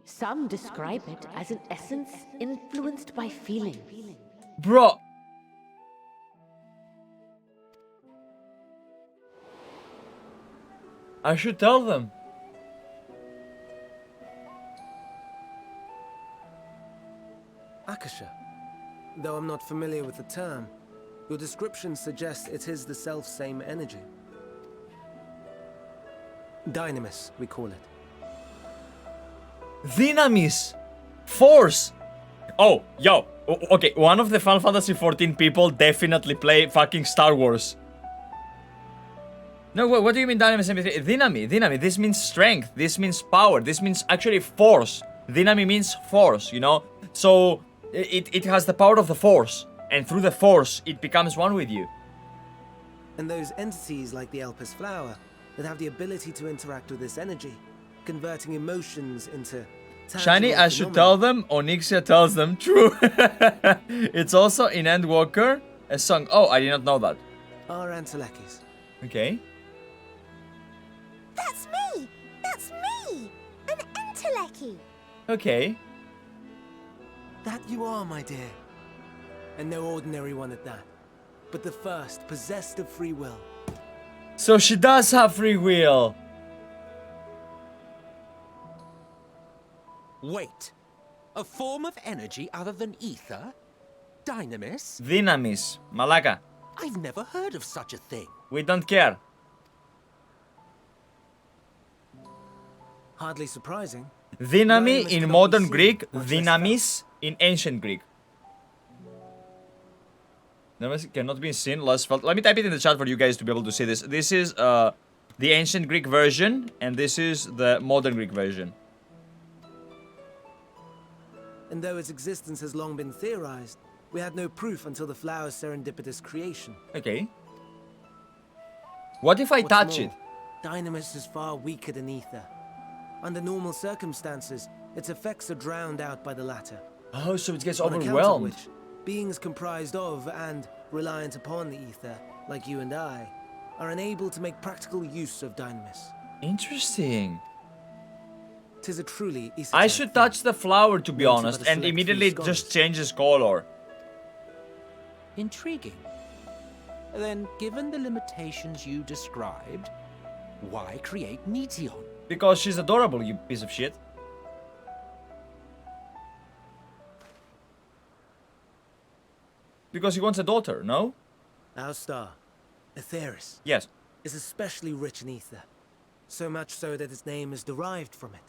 some describe it as an essence influenced by feeling. Bro. I should tell them. Akasha. Though I'm not familiar with the term, your description suggests it is the self-same energy. Dynamis, we call it. Dynamis. Force. Oh, yo. Okay, one of the Final Fantasy XIV people definitely play fucking Star Wars. No, what do you mean Dynamis? Dynami. This means strength. This means power. This means actually force. Dynami means force, you know? So, it has the power of the force. And through the force, it becomes one with you. And those entities like the Elpis flower that have the ability to interact with this energy, converting emotions into Shiny, I should tell them. Onyxia tells them. True. It's also in Endwalker, a song. Oh, I did not know that. Are Entelechies. Okay. That's me! That's me! An Entelechie! Okay. That you are, my dear. And no ordinary one at that, but the first possessed of free will. So she does have free will. Wait. A form of energy other than ether? Dynamis? Dynamis. Malaka. I've never heard of such a thing. We don't care. Hardly surprising. Dynami Dynamis in cannot modern be seen, Greek, much less dynamis in ancient Greek. Dynamis cannot be seen, less felt. Let me type it in the chat for you guys to be able to see this. This is the ancient Greek version, and this is the modern Greek version. And though its existence has long been theorized, we had no proof until the flower's serendipitous creation. Okay. What if I What's touch more, it? Dynamis is far weaker than ether. Under normal circumstances, its effects are drowned out by the latter. Oh, so it gets On account of overwhelmed. which, beings comprised of and reliant upon the ether, like you and I, are unable to make practical use of Dynamis. Interesting. 'Tis a truly esoteric I should thing. touch the flower, to be Noted by honest, the and select immediately few it just scholars. changes color. Intriguing. Then, given the limitations you described, why create Meteion? Because she's adorable, you piece of shit. Because he wants a daughter, no? Our star, Aetheris, Yes. is especially rich in ether. So much so that its name is derived from it.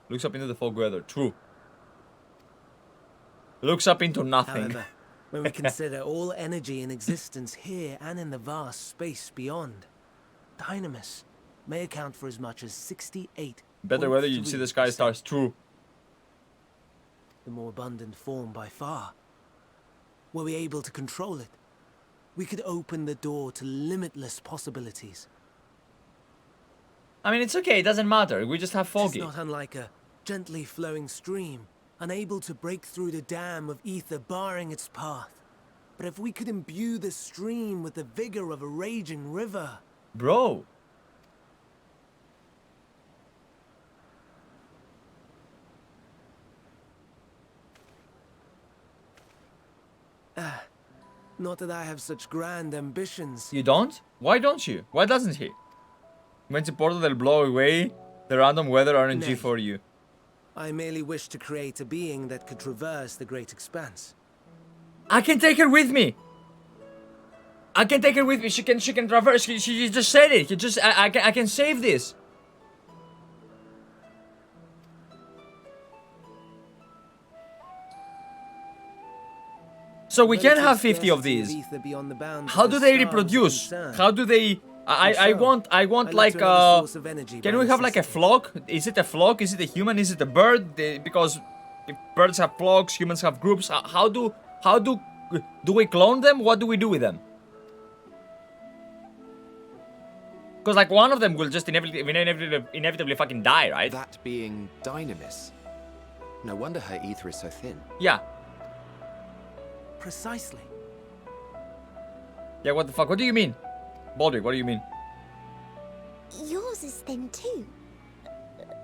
Looks up into the fog weather. True. Looks up into nothing. However, when we consider all energy in existence here and in the vast space beyond, Dynamis may account for as much as 68. Better weather, you'd see the sky stars. True. The more abundant form by far. Were we able to control it, we could open the door to limitless possibilities. I mean, it's okay. It doesn't matter. We just have It's foggy. not unlike a gently flowing stream, unable to break through the dam of ether barring its path. But if we could imbue the stream with the vigor of a raging river, Bro. not that I have such grand ambitions. You don't? Why don't you? Why doesn't he? When it's important, they'll blow away the random weather RNG Nay. for you. I merely wish to create a being that could traverse the great expanse. I can take her with me. I can take her with me. She can traverse. She just said it. I can save this. So we But can its have 50 of scarcity these. ether beyond the bounds How of do the they stars is reproduce? concerned. How do they? I want I like look to another source of energy Can by we have like a necessity. flock? Is it a flock? Is it a human? Is it a bird? Because if birds have flocks, humans have groups. How do we clone them? What do we do with them? Because like one of them will just inevitably fucking die, right? That being Dynamis. No wonder her ether is so thin. Yeah. Precisely. Yeah. What the fuck? What do you mean, Baldric? What do you mean? Yours is thin too.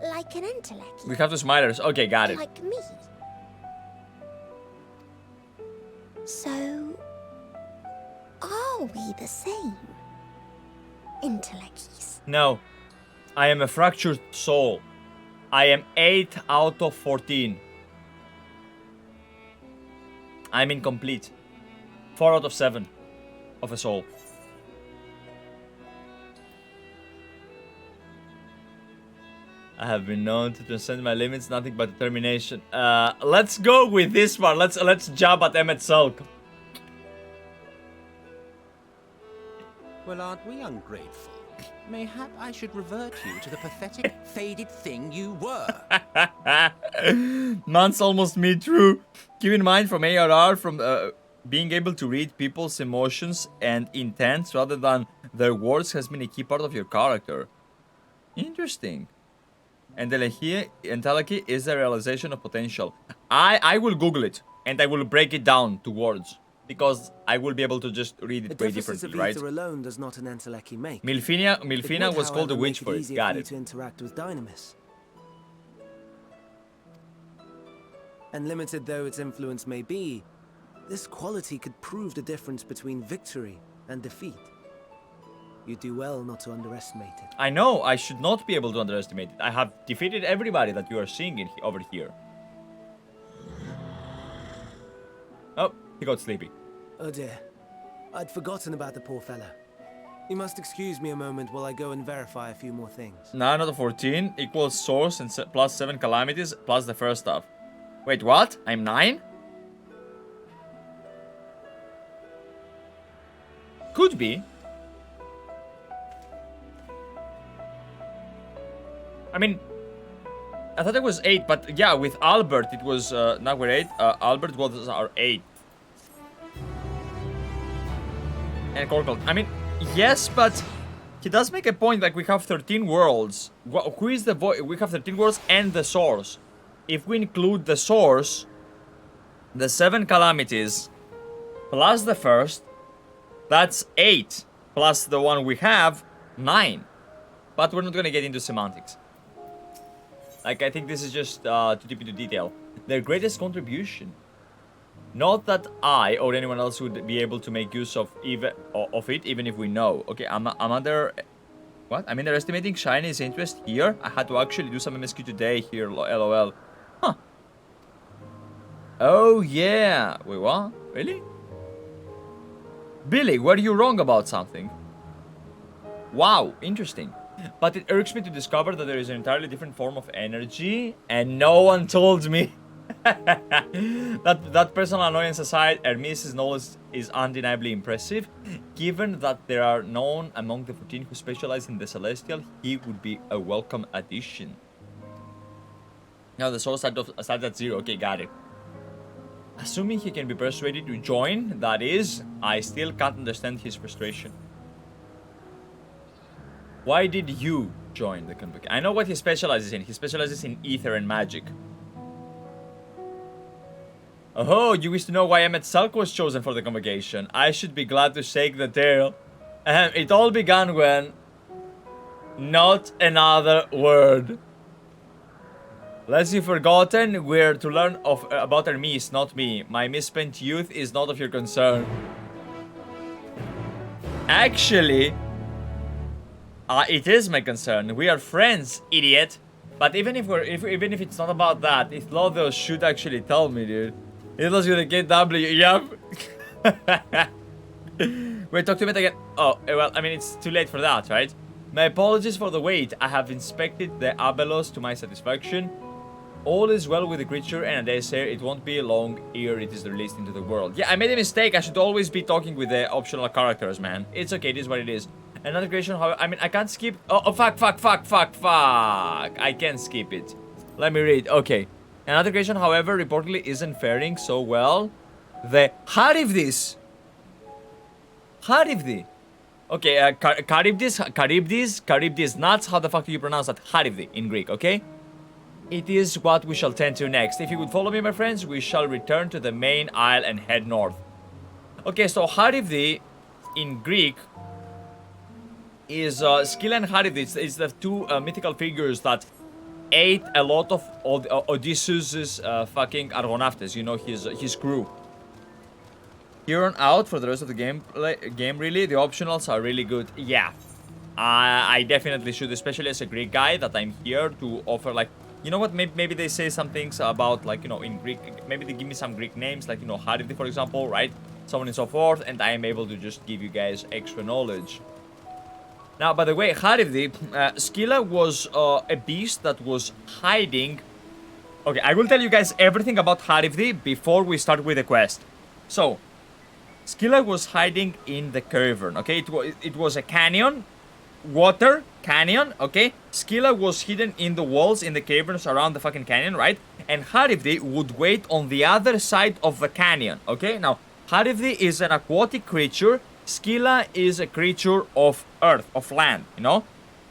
Like an Entelechi. We have the smilers. Okay, got it. Like me. So, are we the same? Entelechies. No, I am a fractured soul. I am 8 out of 14. I'm incomplete. 4 out of 7 of a soul. I have been known to transcend my limits, nothing but determination. Let's go with this one. Let's jab at Emet-Selch. Well, aren't we ungrateful? Mayhap I should revert you to the pathetic, faded thing you were. Man's almost me true. Keep in mind from ARR, from being able to read people's emotions and intents rather than their words has been a key part of your character. Interesting. Entelechi is the realization of potential. I will Google it and I will break it down to words because I will be able to just read The it way deficit differently, of right? ether alone does not an Entelechi make. Milfina It would, was called a however, witch make for it. easier Got for you it. to interact with Dynamis. And limited though its influence may be, this quality could prove the difference between victory and defeat. You do well not to underestimate it. I know, I should not be able to underestimate it. I have defeated everybody that you are seeing over here. Oh, He got sleepy. Oh dear. I'd forgotten about the poor fella. You must excuse me a moment while I go and verify a few more things. 9 out of 14 equals source and plus 7 calamities plus the first stuff. Wait, what? I'm 9? Could be. I mean, I thought it was 8, but yeah, with Albert it was, now we're 8. Albert was our 8. And Corkle. I mean, yes, but he does make a point, like we have 13 worlds. Who is the we have 13 worlds and the source. If we include the source, the 7 calamities, plus the first, that's 8. Plus the one we have, 9. But we're not gonna get into semantics. Like, I think this is just too deep into detail. Their greatest contribution. Not that I or anyone else would be able to make use of it, even if we know. Okay, I'm underestimating Shiny's interest here. I had to actually do some MSQ today here, lol. Huh. Oh, yeah. Wait, what? Really? Billy, were you wrong about something? Wow, interesting. But it irks me to discover that there is an entirely different form of energy, and no one told me. that personal annoyance aside, Hermes' knowledge is undeniably impressive. Given that there are known among the 14 who specialize in the celestial, he would be a welcome addition. Now the soul starts at 0. Okay, got it. Assuming he can be persuaded to join, that is, I still can't understand his frustration. Why did you join the Convocation? I know what he specializes in. He specializes in ether and magic. Oh, you wish to know why Emet-Selch was chosen for the Convocation. I should be glad to shake the tale. It all began when... Not another word. Lest you've forgotten, we're to learn about Hermes, not me. My misspent youth is not of your concern. Actually... it is my concern. We are friends, idiot. But even if it's not about that, Hythlodeaus should actually tell me, dude. Hythlodeaus with a KW. Yup. Wait, talk to me again. Oh, well, I mean, it's too late for that, right? My apologies for the wait. I have inspected the Ampelos to my satisfaction. All is well with the creature, and I dare say it won't be long ere it is released into the world. Yeah, I made a mistake. I should always be talking with the optional characters, man. It's okay. It is what it is. Another creation, however, I mean, I can't skip. Oh, fuck. I can skip it. Let me read. Okay. Another creation, however, reportedly isn't faring so well. The Charybdis. Okay, Charybdis nuts. How the fuck do you pronounce that? Charybdis in Greek, okay? It is what we shall tend to next. If you would follow me, my friends, we shall return to the main isle and head north. Okay, so Charybdis in Greek is Skyla and Charybdis. It's the two mythical figures that ate a lot of Odysseus's fucking Argonauts, you know, his crew. Here on out, for the rest of the game, really, the optionals are really good. Yeah, I definitely should, especially as a Greek guy, that I'm here to offer, like, you know what, maybe they say some things about, like, you know, in Greek, maybe they give me some Greek names, like, you know, Charybdis, for example, right? So on and so forth, and I am able to just give you guys extra knowledge. Now, by the way, Charybdis, Skyla was a beast that was hiding. Okay, I will tell you guys everything about Charybdis before we start with the quest. So, Skyla was hiding in the cavern, okay? It was a canyon, water canyon, okay? Skyla was hidden in the walls, in the caverns around the fucking canyon, right? And Charybdis would wait on the other side of the canyon, okay? Now, Charybdis is an aquatic creature. Skyla is a creature of earth, of land, you know?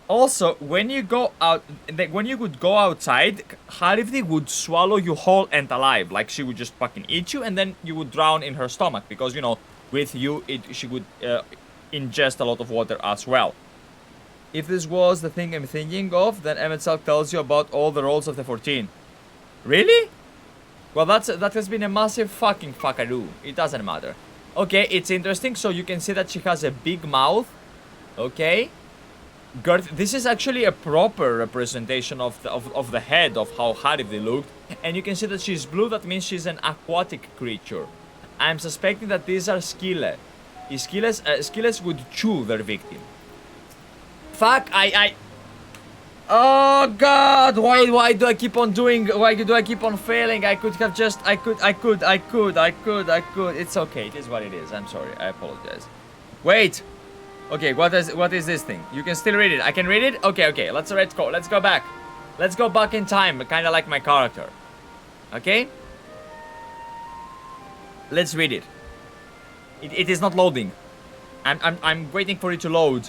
Also, when you go out, when you would go outside, Charybdis would swallow you whole and alive. Like, she would just fucking eat you, and then you would drown in her stomach. Because, you know, with you, she would ingest a lot of water as well. If this was the thing I'm thinking of, then Emet-Selch tells you about all the roles of the 14. Really? Well, that has been a massive fucking fuckaroo. It doesn't matter. Okay, it's interesting. So you can see that she has a big mouth. Okay. Girth. This is actually a proper representation of the head of how Charybdis looked. And you can see that she's blue. That means she's an aquatic creature. I'm suspecting that these are Skyla. Skylas would chew their victim. Fuck, oh god, why do I keep on doing, why do I keep on failing? I could have just, I could. It's okay, it is what it is. I'm sorry, I apologize. Wait. Okay, what is this thing? You can still read it. I can read it? Okay, let's go. Let's go back. Let's go back in time, kinda like my character. Okay? Let's read it. It is not loading. I'm waiting for it to load.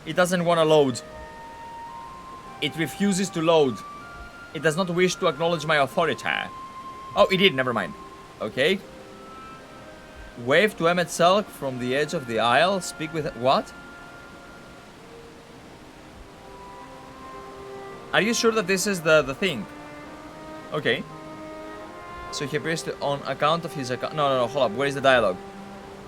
It doesn't want to load. It refuses to load. It does not wish to acknowledge my authority. Oh, it did. Never mind. Okay. Wave to Emet-Selch from the edge of the aisle. Speak with... What? Are you sure that this is the thing? Okay. So he appears to, on account of his account... No, hold up. Where is the dialogue?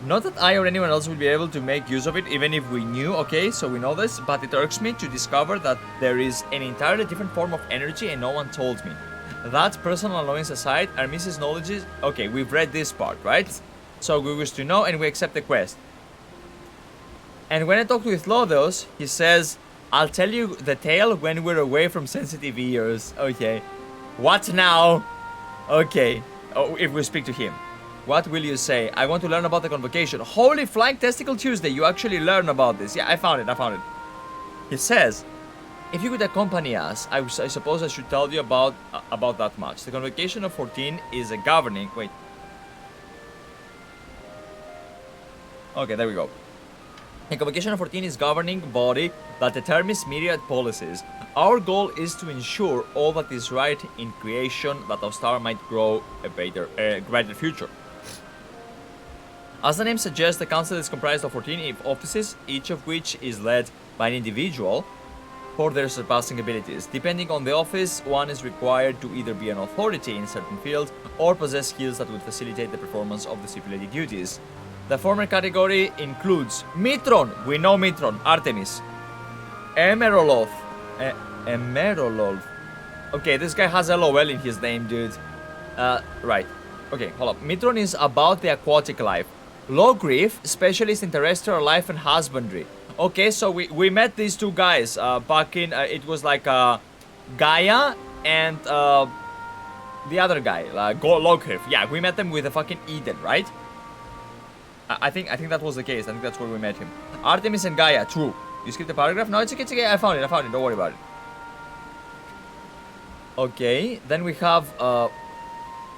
Not that I or anyone else will be able to make use of it, even if we knew, okay, so we know this, but it irks me to discover that there is an entirely different form of energy and no one told me. That personal annoyance aside, Hermes' knowledge is... Okay, we've read this part, right? So we wish to know and we accept the quest. And when I talk to Hythlodeaus, he says, I'll tell you the tale when we're away from sensitive ears. Okay. What now? Okay. Oh, if we speak to him. What will you say? I want to learn about the Convocation. Holy Flying Testicle Tuesday, you actually learn about this. Yeah, I found it. He says, if you could accompany us, I suppose I should tell you about that much. The Convocation of 14 is a governing... Wait. Okay, there we go. The Convocation of 14 is governing body that determines myriad policies. Our goal is to ensure all that is right in creation, that our star might grow a brighter future. As the name suggests, the council is comprised of 14 offices, each of which is led by an individual for their surpassing abilities. Depending on the office, one is required to either be an authority in certain fields or possess skills that would facilitate the performance of the stipulated duties. The former category includes Mitron, we know Mitron, Artemis, Emeroloth, Emeroloth. Okay, this guy has LOL in his name, dude. Right. Okay, hold up. Mitron is about the aquatic life. Logriff, specialist in terrestrial life and husbandry. Okay, so we met these two guys back in, it was like Gaia and the other guy, Logriff. Yeah, we met them with the fucking Eden, right? I think that was the case. I think that's where we met him. Artemis and Gaia, true. You skipped the paragraph? No, it's okay. I found it. Don't worry about it. Okay, then we have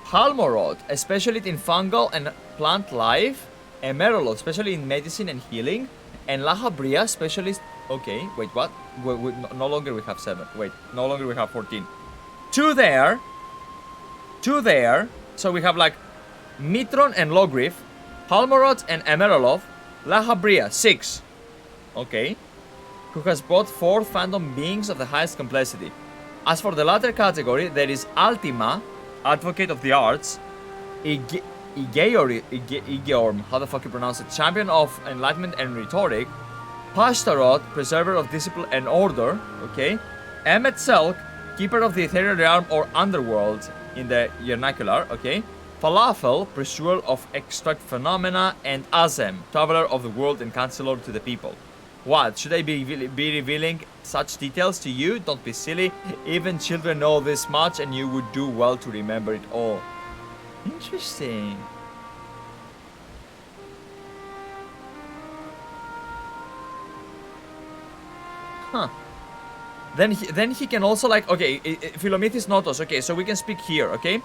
Halmorod, a specialist in fungal and plant life. Emerolod, especially in medicine and healing. And Lahabria, specialist... Okay, wait, what? No longer we have 7. Wait, no longer we have 14. 2 there. So we have like Mitron and Logriff, Halmorod and Emerolov, Lahabria, 6. Okay. Who has brought forth phantom beings of the highest complexity. As for the latter category, there is Altima, advocate of the arts, Igeorm, how the fuck you pronounce it, champion of enlightenment and rhetoric, Pashtarot, preserver of discipline and order, okay, Emet-Selch, keeper of the ethereal realm or underworld in the vernacular, okay, Falafel, pursuer of extract phenomena, and Azem, traveler of the world and counselor to the people. What, should I be revealing such details to you? Don't be silly, even children know this much and you would do well to remember it all. Interesting. Huh. Then he can also like, okay, Philomithis Notos, okay, so we can speak here, okay?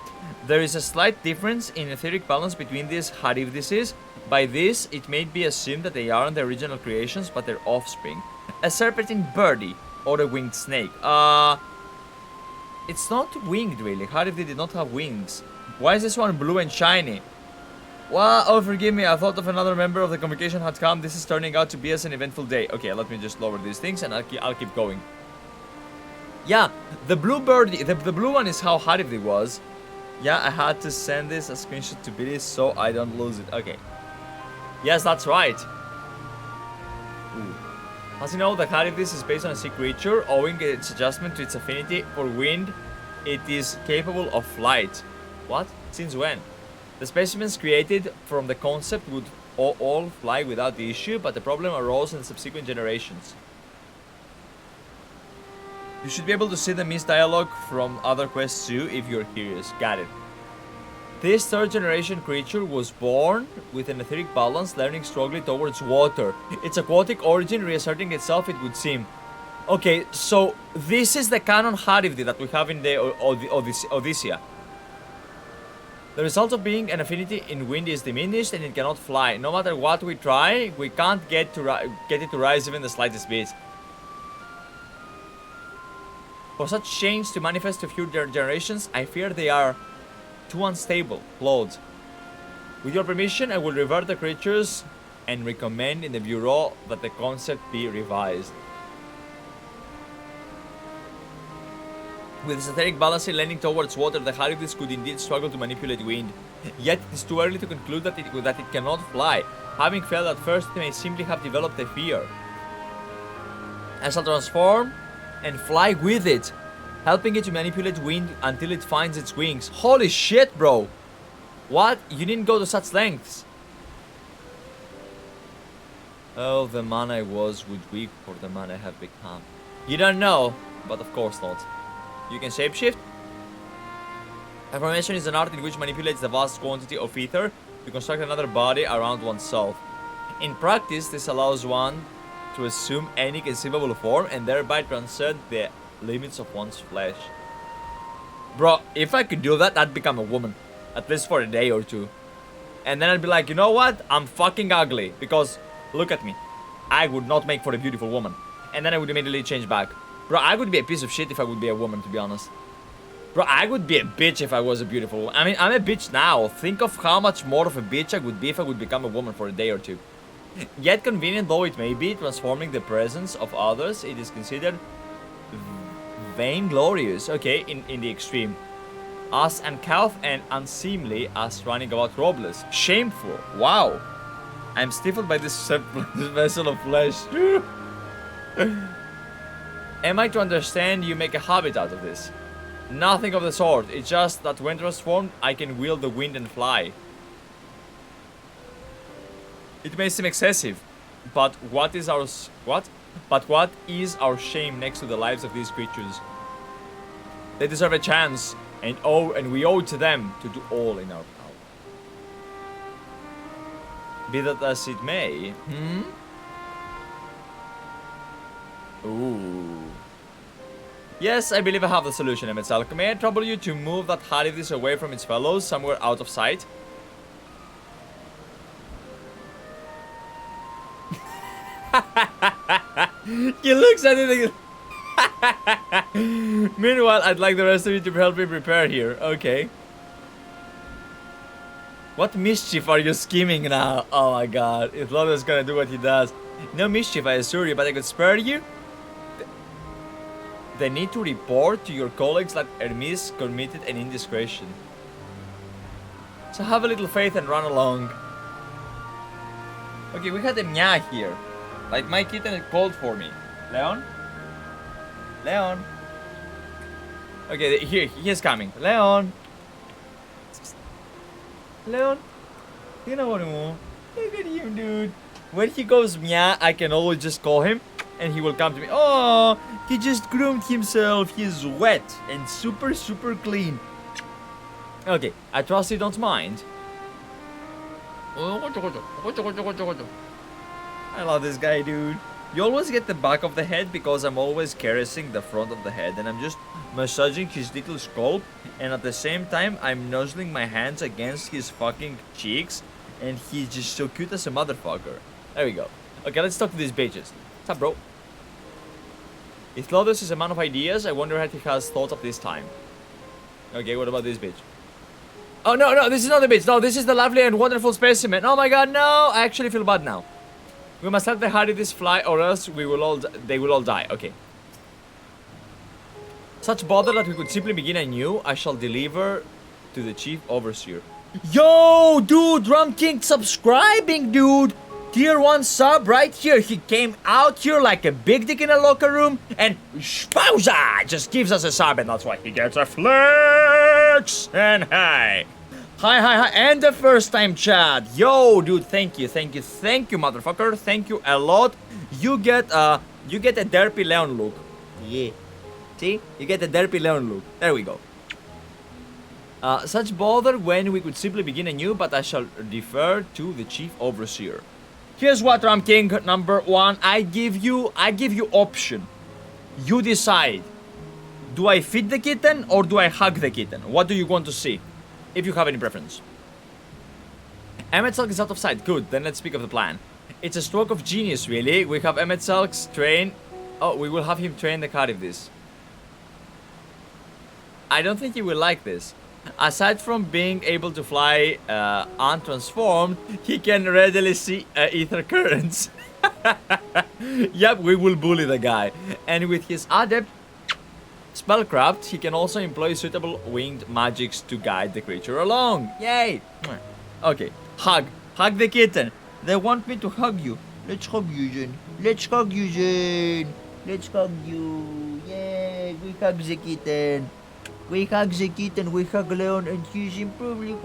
There is a slight difference in etheric balance between these Charybdises. By this, it may be assumed that they aren't the original creations, but their offspring. A serpentine birdie, or a winged snake. It's not winged really, Charybdis did not have wings. Why is this one blue and shiny? Well, oh, forgive me, I thought of another member of the Convocation had come. This is turning out to be as an eventful day. Okay, let me just lower these things and I'll keep going. Yeah, the blue birdie, the blue one is how Charybdis was. Yeah, I had to send this a screenshot to BIRDY so I don't lose it. Okay. Yes, that's right. Ooh. As you know, the Charybdis is based on a sea creature. Owing its adjustment to its affinity for wind, it is capable of flight. What? Since when? The specimens created from the concept would all fly without the issue, but the problem arose in subsequent generations. You should be able to see the missed dialogue from other quests too if you're curious. Got it. This third generation creature was born with an etheric balance, learning strongly towards water. Its aquatic origin reasserting itself, it would seem. Okay, so this is the canon Charybdis that we have in the Odyssea. The result of being an affinity in wind is diminished and it cannot fly. No matter what we try, we can't get it to rise even the slightest bit. For such change to manifest to future generations, I fear they are too unstable. Lord, with your permission, I will revert the creatures and recommend in the Bureau that the concept be revised. With its etheric balancing leaning towards water, the Charybdis could indeed struggle to manipulate wind. Yet it is too early to conclude that it cannot fly. Having failed at first, it may simply have developed a fear. I shall transform and fly with it, helping it to manipulate wind until it finds its wings. Holy shit, bro! What? You didn't go to such lengths. Oh, the man I was would weep for the man I have become. You don't know, but of course not. You can shapeshift. Transformation is an art in which manipulates the vast quantity of ether to construct another body around oneself. In practice, this allows one to assume any conceivable form and thereby transcend the limits of one's flesh. Bro, if I could do that, I'd become a woman. At least for a day or two. And then I'd be like, you know what? I'm fucking ugly. Because, look at me. I would not make for a beautiful woman. And then I would immediately change back. Bro, I would be a piece of shit if I would be a woman, to be honest. Bro, I would be a bitch if I was a beautiful woman. I mean, I'm a bitch now. Think of how much more of a bitch I would be if I would become a woman for a day or two. Yet convenient though it may be, transforming the presence of others, it is considered vainglorious, okay, in the extreme. As uncouth and unseemly as running about robless. Shameful. Wow. I'm stifled by this vessel of flesh. Am I to understand you make a habit out of this? Nothing of the sort. It's just that when transformed, I can wield the wind and fly. It may seem excessive, but what is our shame next to the lives of these creatures? They deserve a chance, and we owe it to them to do all in our power. Be that as it may, Ooh. Yes, I believe I have the solution, Emet-Selch. May I trouble you to move that Charybdis away from its fellows, somewhere out of sight? He looks at it Meanwhile, I'd like the rest of you to help me prepare here. Okay. What mischief are you scheming now? Oh my god. Hythlodeaus gonna do what he does. No mischief, I assure you, but I could spare you the need to report to your colleagues that Hermes committed an indiscretion. So have a little faith and run along. Okay, we had a Mya here. Like my kitten called for me. Leon? Leon? Okay, here, he is coming. Leon! Leon? You know what I want? Look at him, dude. When he goes Mya, I can always just call him and he will come to me. Oh, he just groomed himself. He's wet and super, super clean. Okay, I trust you don't mind. I love this guy, dude. You always get the back of the head because I'm always caressing the front of the head and I'm just massaging his little skull, and at the same time I'm nuzzling my hands against his fucking cheeks, and he's just so cute as a motherfucker. There we go. Okay, let's talk to these bitches. What's up, bro? Hythlodeaus is a man of ideas. I wonder what he has thought of this time. Okay, what about this bitch? Oh, no, no, this is not the bitch. No, this is the lovely and wonderful specimen. Oh my god, no! I actually feel bad now. We must let the Charybdis fly or else they will all die. Okay. Such bother that we could simply begin anew. I shall deliver to the chief overseer. Yo, dude, Rum King subscribing, dude. Tier 1 sub right here. He came out here like a big dick in a locker room and Spauza just gives us a sub, and that's why he gets a flex. And hey, Hi, and the first time chat. Yo, dude, thank you, motherfucker. Thank you a lot. You get a derpy Leon look. Yeah. See? You get a derpy Leon look. There we go. Such bother when we could simply begin anew, but I shall defer to the chief overseer. Here's what, Ram King number 1. I give you option. You decide. Do I feed the kitten or do I hug the kitten? What do you want to see? If you have any preference. Emet-Selch is out of sight. Good, then let's speak of the plan. It's a stroke of genius, really. We have Emet-Selch train... Oh, we will have him train the Charybdis. I don't think he will like this. Aside from being able to fly untransformed, he can readily see ether currents. Yep, we will bully the guy. And with his adept spellcraft, he can also employ suitable winged magics to guide the creature along. Yay! Okay, hug the kitten. They want me to hug you. Let's hug you, Zen. Let's hug you, Zen. Let's hug you. Yay! We hug the kitten. We hug the kitten. We hug Leon, and he's improving.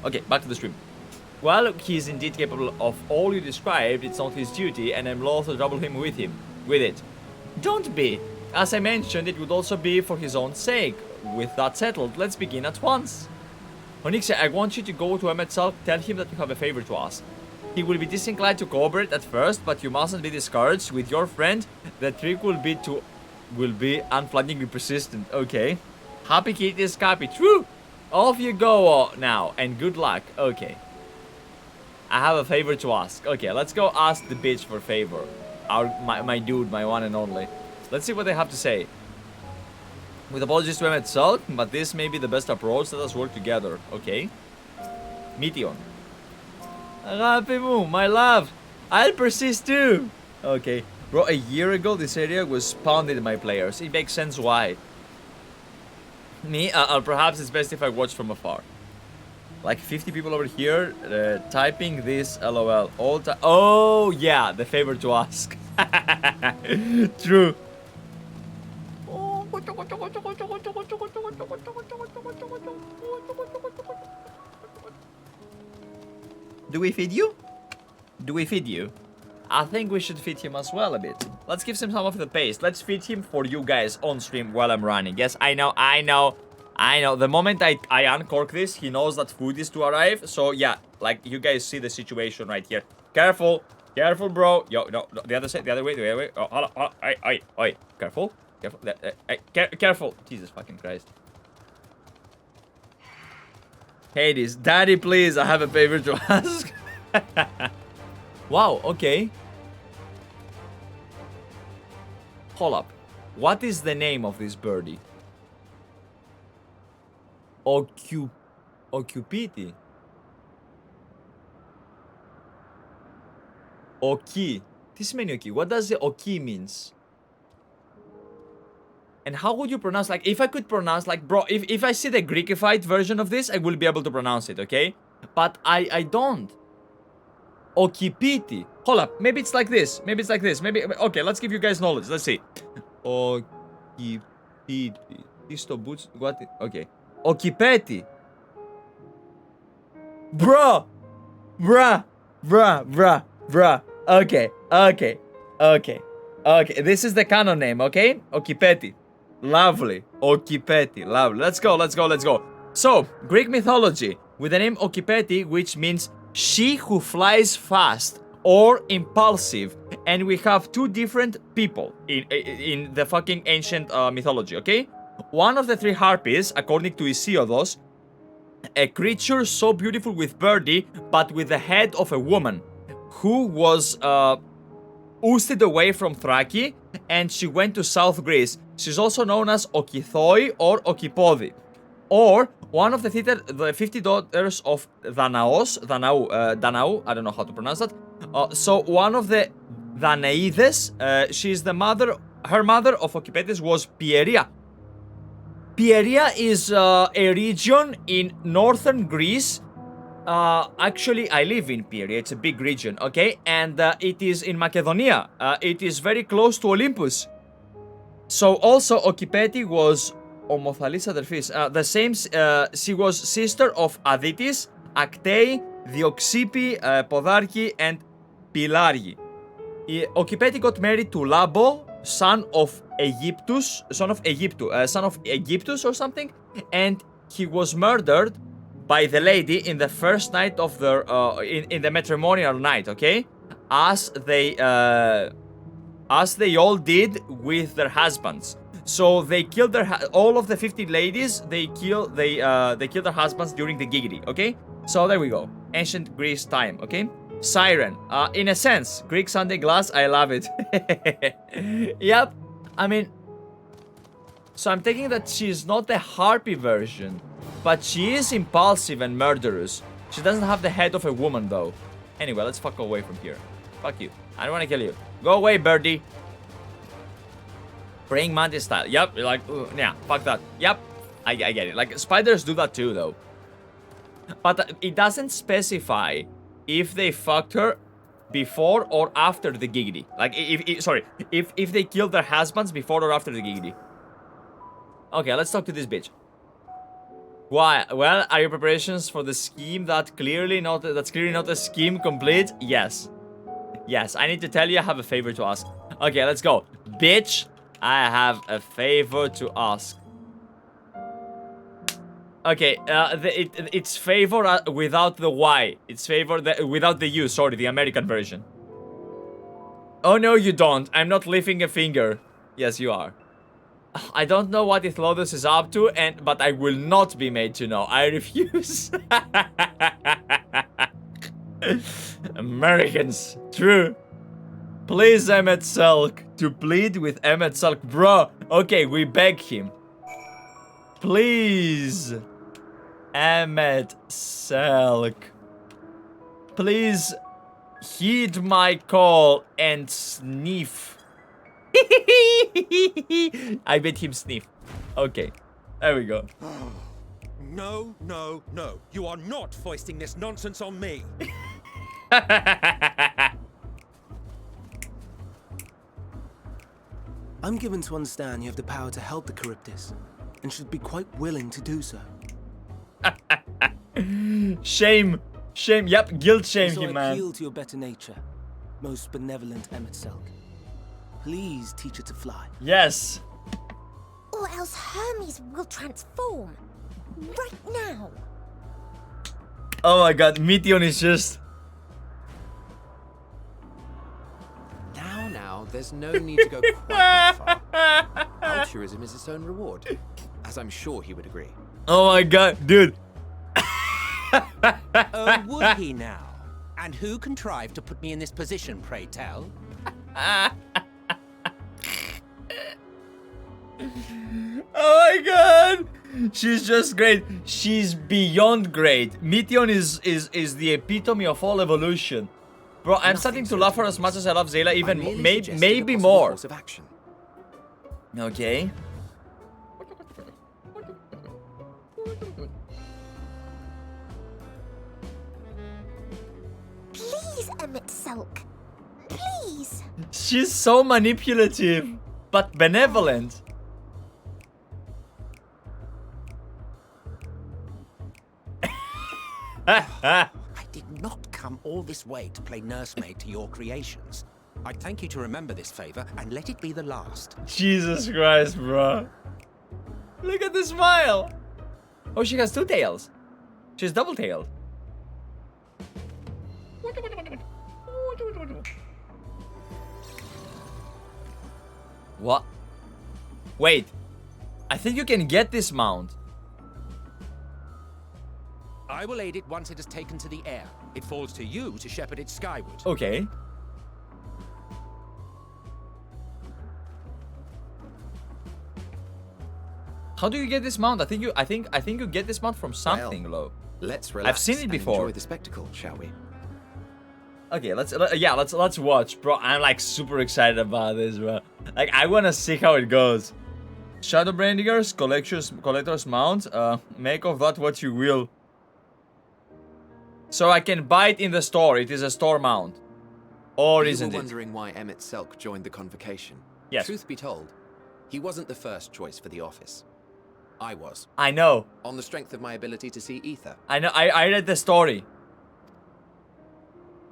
Okay, back to the stream. While he is indeed capable of all you described, it's not his duty, and I'm loath to trouble him with it. Don't be. As I mentioned, it would also be for his own sake. With that settled, let's begin at once. Onyxia, I want you to go to Emet-Selch, tell him that you have a favor to ask. He will be disinclined to cooperate at first, but you mustn't be discouraged. With your friend, the trick will be unflaggingly persistent. Okay. Happy kitties, happy. True. Off you go now, and good luck. Okay. I have a favor to ask. Okay, let's go ask the bitch for a favor. My dude, my one and only. Let's see what they have to say. With apologies to Emet-Selch, but this may be the best approach. Let us work together. Okay. Meteion. Rapimu, my love. I'll persist too. Okay. Bro, a year ago this area was pounded by players. It makes sense why. Me, perhaps it's best if I watch from afar. Like 50 people over here typing this LOL all time. Oh yeah, the favor to ask. True. Do we feed you? Do we feed you? I think we should feed him as well a bit. Let's give him some of the paste. Let's feed him for you guys on stream while I'm running. Yes, I know. The moment I uncork this, he knows that food is to arrive. So yeah, like you guys see the situation right here. Careful, bro. Yo, no, the other side, the other way. Oh, hold on. Oi. Careful. Careful. Jesus fucking Christ. Hades, daddy, please, I have a favor to ask. Wow, okay. Hold up. What is the name of this birdie? Occupiti. Oki. Τι σημαίνει Oki? What does the Oki means? And how would you pronounce, like, if I could pronounce, like, bro, if I see the Greekified version of this, I will be able to pronounce it, okay? But I don't. Occupiti. Hold up, maybe it's like this. Maybe, okay, let's give you guys knowledge. Let's see. Occupiti. Tisto boots, what? Okay. Occupeti. Bruh. Okay, this is the canon name, okay? Occupeti. Lovely. Occupeti. Lovely. Let's go. So, Greek mythology with the name Occupeti, which means she who flies fast or impulsive. And we have two different people in the fucking ancient mythology, okay? One of the three harpies, according to Hythlodeaus, a creature so beautiful with BIRDY, but with the head of a woman, who was ousted away from Thraci, and she went to South Greece. She's also known as Okithoi or Okipodi. Or one of the 50 daughters of Danau, I don't know how to pronounce that. So one of the Danaides, she's the mother, her mother of Okipetes was Pieria. Pieria is a region in northern Greece. Actually, I live in Pieria. It's a big region, okay? And it is in Macedonia. It is very close to Olympus. So also, Occupeti was ομοθαλής αδερφής. The same, she was sister of Aditys, Actae, Dioxypi, Podarchi, and Pilari. Okypeti got married to Labo, son of Egyptus or something, and he was murdered by the lady in the first night of their in the matrimonial night, okay? As they all did with their husbands. So they killed all of the 50 ladies. They killed their husbands during the giggity, okay? So there we go. Ancient Greece time, okay? Siren. In a sense, Greek Sunday glass. I love it. Yep. I mean, so I'm taking that she's not the harpy version, but she is impulsive and murderous. She doesn't have the head of a woman though. Anyway, let's fuck away from here. Fuck you. I don't want to kill you. Go away, birdie. Praying mantis style. Yep. Like, yeah. Fuck that. Yep. I get it. Like, spiders do that too, though. But it doesn't specify if they fucked her before or after the giggity. Like, if they killed their husbands before or after the giggity. Okay, let's talk to this bitch. Why? Well, are your preparations for the scheme that's clearly not a scheme complete? Yes. Yes, I need to tell you I have a favor to ask. Okay, let's go. Bitch, I have a favor to ask. Okay, it's favor without the Y. It's favor without the U, sorry, the American version. Oh no, you don't. I'm not lifting a finger. Yes, you are. I don't know what Hythlodeaus is up to, but I will not be made to know. I refuse. Americans, true. Please, Emet-Selch, to plead with Emet-Selch. Bro, okay, we beg him. Please, Emet-Selch. Please heed my call and sniff. I bet him sniff. Okay, there we go. No, no, no. You are not foisting this nonsense on me. I'm given to understand you have the power to help the Charybdis, and should be quite willing to do so. Shame. Shame. Yep, guilt shame So him, I man. appeal to your better nature, most benevolent Emet-Selch. Please teach her to fly. Yes. Or else Hermes will transform. Right now. Oh my god, Meteion is just... Now, there's no need to go quite that far. Altruism is its own reward, as I'm sure he would agree. Oh my god, dude. Oh, would he now? And who contrived to put me in this position, pray tell? Oh my god. She's just great. She's beyond great. Meteion is the epitome of all evolution. Bro, I'm starting to love her as much as I love Zayla, even maybe more. Course of action. Okay. Please, Emet-Selch. Please. She's so manipulative, but benevolent. I did not come all this way to play nursemaid to your creations. I'd thank you to remember this favor and let it be the last. Jesus Christ, bro. Look at the smile. Oh, she has two tails. She's double-tailed. What? Wait. I think you can get this mount. I will aid it once it is taken to the air. It falls to you to shepherd it skyward. Okay. How do you get this mount? I think you get this mount from something, Lo. Let's relax. I've seen it before. Enjoy the spectacle, shall we? Okay, let's watch, bro. I'm like super excited about this, bro. Like I wanna see how it goes. Shadowbringers, collector's mount. Make of that what you will. So I can buy it in the store. It is a store mount, or isn't it? You were wondering why Emet-Selch joined the Convocation. Yes. Truth be told, he wasn't the first choice for the office. I was. I know. On the strength of my ability to see ether. I know. I read the story.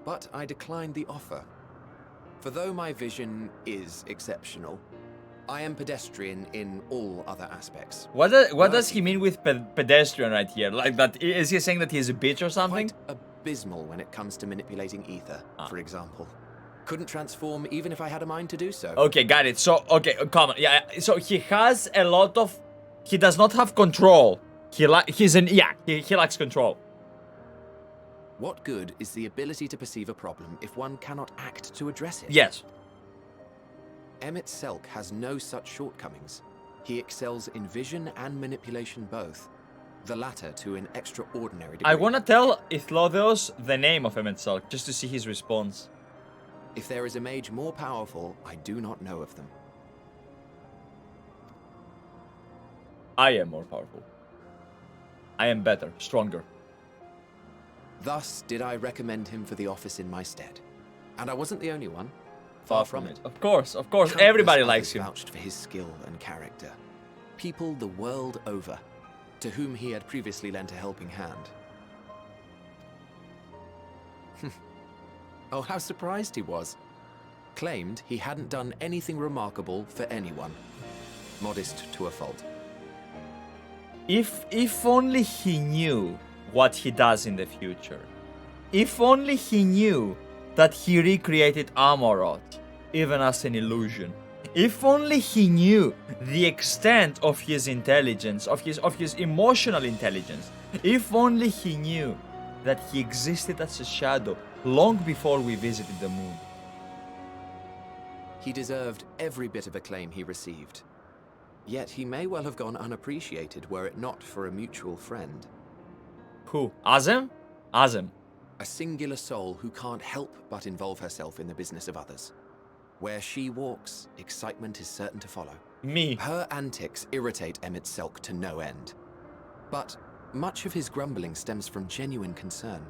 But I declined the offer. For though my vision is exceptional, I am pedestrian in all other aspects. What does he mean with pedestrian right here? Like that? Is he saying that he's a bitch or something? Quite abysmal when it comes to manipulating ether, for example. Couldn't transform even if I had a mind to do so. Okay, got it. So, okay, come on. Yeah, so he has a lot of... He does not have control. He lacks control. What good is the ability to perceive a problem if one cannot act to address it? Yes. Emet-Selch has no such shortcomings. He excels in vision and manipulation both. The latter to an extraordinary degree. I want to tell Hythlodeaus the name of Emet-Selch just to see his response. If there is a mage more powerful, I do not know of them. I am more powerful. I am better, stronger. Thus did I recommend him for the office in my stead. And I wasn't the only one. Far from it. Of course, Countless everybody others likes him. vouched for his skill and character. People the world over, to whom he had previously lent a helping hand. Oh, how surprised he was. Claimed he hadn't done anything remarkable for anyone. Modest to a fault. If only he knew what he does in the future. If only he knew that he recreated Amorot, even as an illusion. If only he knew the extent of his intelligence, of his emotional intelligence. If only he knew that he existed as a shadow long before we visited the moon. He deserved every bit of acclaim he received. Yet he may well have gone unappreciated were it not for a mutual friend. Who? Azem? Azem. A singular soul who can't help but involve herself in the business of others. Where she walks, excitement is certain to follow. Me. Her antics irritate Emet-Selch to no end. But much of his grumbling stems from genuine concern.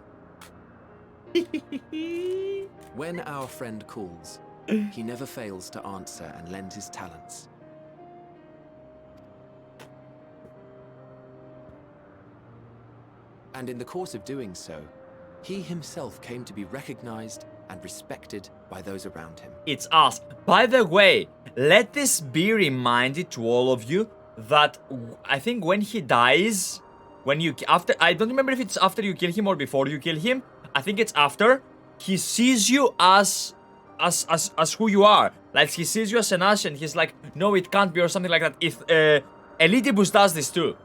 When our friend calls, he never fails to answer and lend his talents. And in the course of doing so, he himself came to be recognized and respected by those around him. It's us. By the way, let this be reminded to all of you that I think when he dies, I don't remember if it's after you kill him or before you kill him. I think it's after. He sees you as who you are. Like he sees you as an ash and he's like, no, it can't be, or something like that. If Elitibus does this too.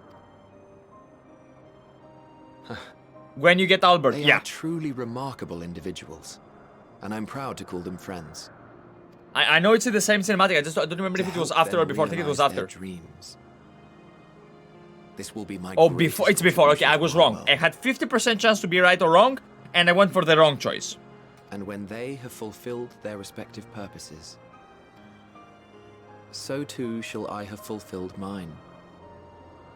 When you get Albert, They yeah. are truly remarkable individuals, and I'm proud to call them friends. I know it's in the same cinematic. I don't remember if it was after or before. I think it was after. Dreams. This will be my Oh, before. It's before. Okay, I was wrong. world. I had 50% chance to be right or wrong, and I went for the wrong choice. And when they have fulfilled their respective purposes, so too shall I have fulfilled mine.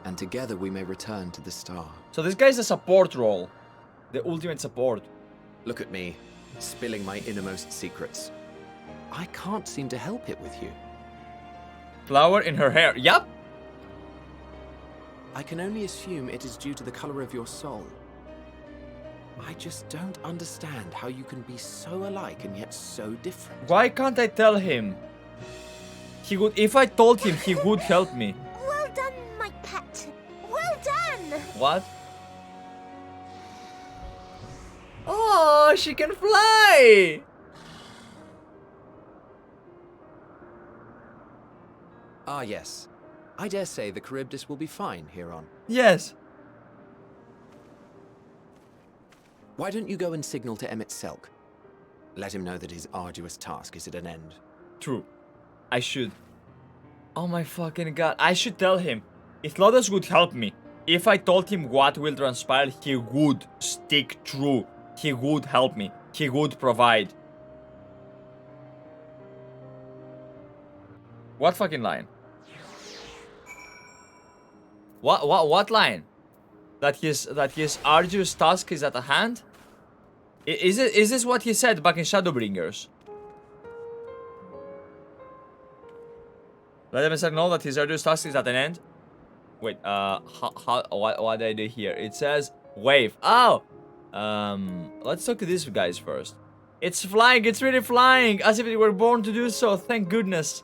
And together we may return to the star. So this guy's a support role. The ultimate support. Look at me, spilling my innermost secrets. I can't seem to help it with you. Flower in her hair. Yup. I can only assume it is due to the color of your soul. I just don't understand how you can be so alike and yet so different. Why can't I tell him? He would. If I told him, he would help me. Well done, my pet. Well done. What? Oh, she can fly! Ah, yes. I dare say the Charybdis will be fine here on. Yes. Why don't you go and signal to Emet-Selch? Let him know that his arduous task is at an end. True. I should. Oh my fucking god. I should tell him. If Hythlodeaus would help me, if I told him what will transpire, he would stick true. He would help me. He would provide. What fucking line? What line? That his arduous task is at hand? Is this what he said back in Shadowbringers? Let him know that his arduous task is at an end. Wait, what did I do here? It says wave. Oh! Let's talk to these guys first. It's flying, it's really flying, as if it were born to do so, thank goodness.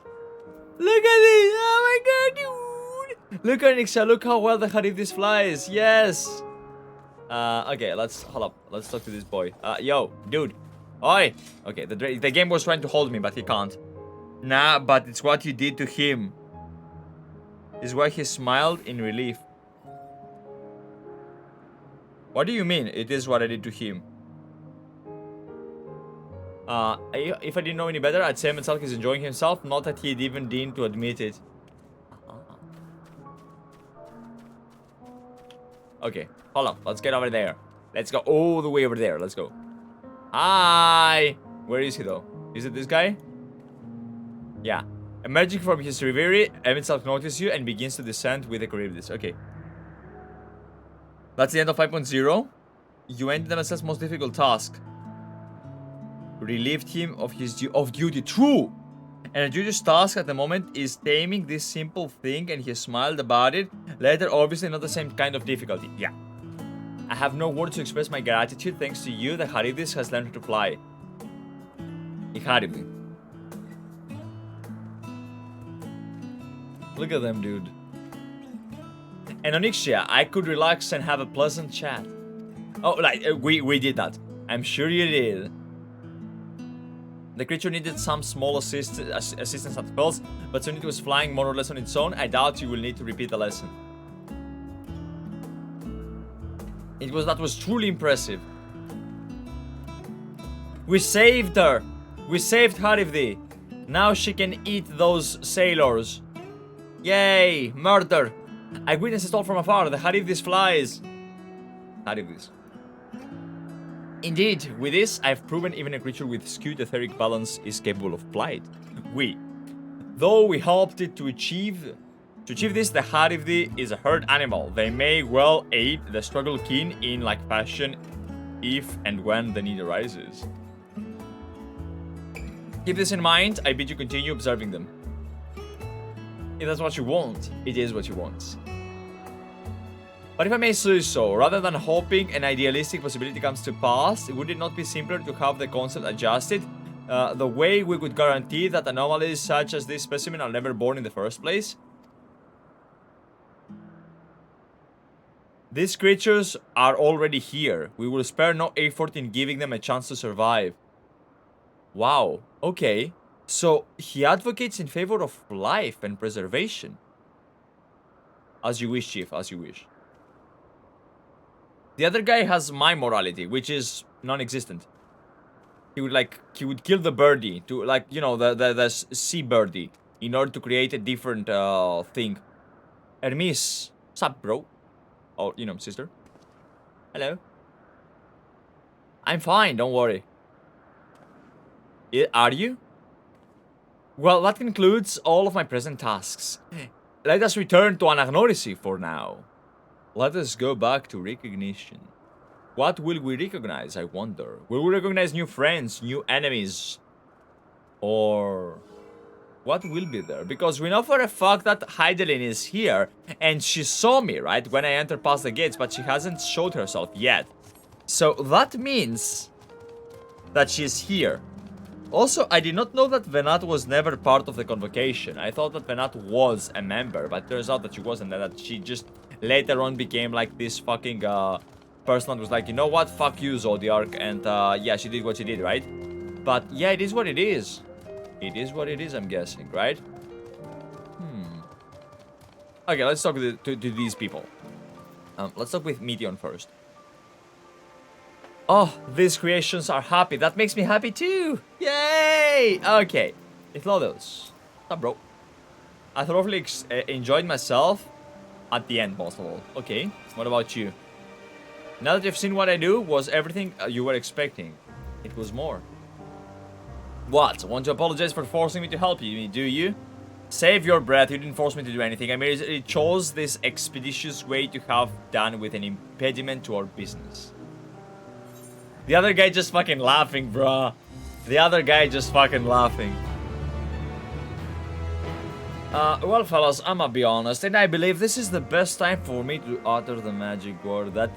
Look at this, oh my god, dude! Look at Nixa, look how well the Charybdis flies, yes! Okay, hold up, let's talk to this boy. Yo, dude. Oi! Okay, the game was trying to hold me, but he can't. Nah, but it's what you did to him. Is why he smiled in relief. What do you mean, it is what I did to him? If I didn't know any better, I'd say Emet-Selch is enjoying himself, not that he'd even deign to admit it. Okay, hold on, let's get over there. Let's go all the way over there, let's go. Hi! Where is he though? Is it this guy? Yeah. Emerging from his reverie, Emet-Selch notices you and begins to descend with the Charybdis. Okay. That's the end of 5.0. You ended Emet-Selch's most difficult task. Relieved him of his duty. True! And Juju's task at the moment is taming this simple thing, and he smiled about it. Later, obviously not the same kind of difficulty. Yeah. I have no words to express my gratitude. Thanks to you, the Charybdis has learned to fly. Charybdis. Look at them, dude. And Onyxia, I could relax and have a pleasant chat. Oh, like, we did that. I'm sure you did. The creature needed some small assistance at spells, but soon it was flying more or less on its own. I doubt you will need to repeat the lesson. That was truly impressive. We saved her. We saved Charybdis. Now she can eat those sailors. Yay! Murder! I witnessed it all from afar. The Charybdis flies. Charybdis. Indeed, with this, I've proven even a creature with skewed etheric balance is capable of flight. Though we helped it to achieve this, the Charybdis is a herd animal. They may well aid the struggle keen in like fashion if and when the need arises. Keep this in mind, I bid you continue observing them. If that's what you want, it is what you want. But if I may say so, rather than hoping an idealistic possibility comes to pass, would it not be simpler to have the concept adjusted? The way we could guarantee that anomalies such as this specimen are never born in the first place? These creatures are already here. We will spare no effort in giving them a chance to survive. Wow, okay. So, he advocates in favor of life and preservation. As you wish, Chief, as you wish. The other guy has my morality, which is non-existent. He would kill the birdie to, like, you know, the sea birdie in order to create a different thing. Hermes, what's up, bro? Oh, you know, sister. Hello. I'm fine, don't worry. Are you? Well, that concludes all of my present tasks. Let us return to Anagnorisis for now. Let us go back to recognition. What will we recognize, I wonder? Will we recognize new friends, new enemies? Or what will be there? Because we know for a fact that Hythlo is here, and she saw me, right, when I entered past the gates, but she hasn't showed herself yet. So that means that she's here. Also, I did not know that Venat was never part of the Convocation. I thought that Venat was a member, but it turns out that she wasn't, and that she just later on became like this fucking person that was like, you know what, fuck you, Zodiark, and yeah, she did what she did, right? But yeah, it is what it is. It is what it is, I'm guessing, right? Okay, let's talk to these people. Let's talk with Meteion first. Oh, these creations are happy. That makes me happy too. Yay! Okay. Hythlodeaus. What's up, bro? I thoroughly enjoyed myself at the end, most of all. Okay. What about you? Now that you've seen what I do, was everything you were expecting? It was more. What? Want to apologize for forcing me to help you, do you? Save your breath. You didn't force me to do anything. I merely chose this expeditious way to have done with an impediment to our business. The other guy just fucking laughing, bruh. The other guy just fucking laughing. Well, fellas, I'ma be honest, and I believe this is the best time for me to utter the magic word that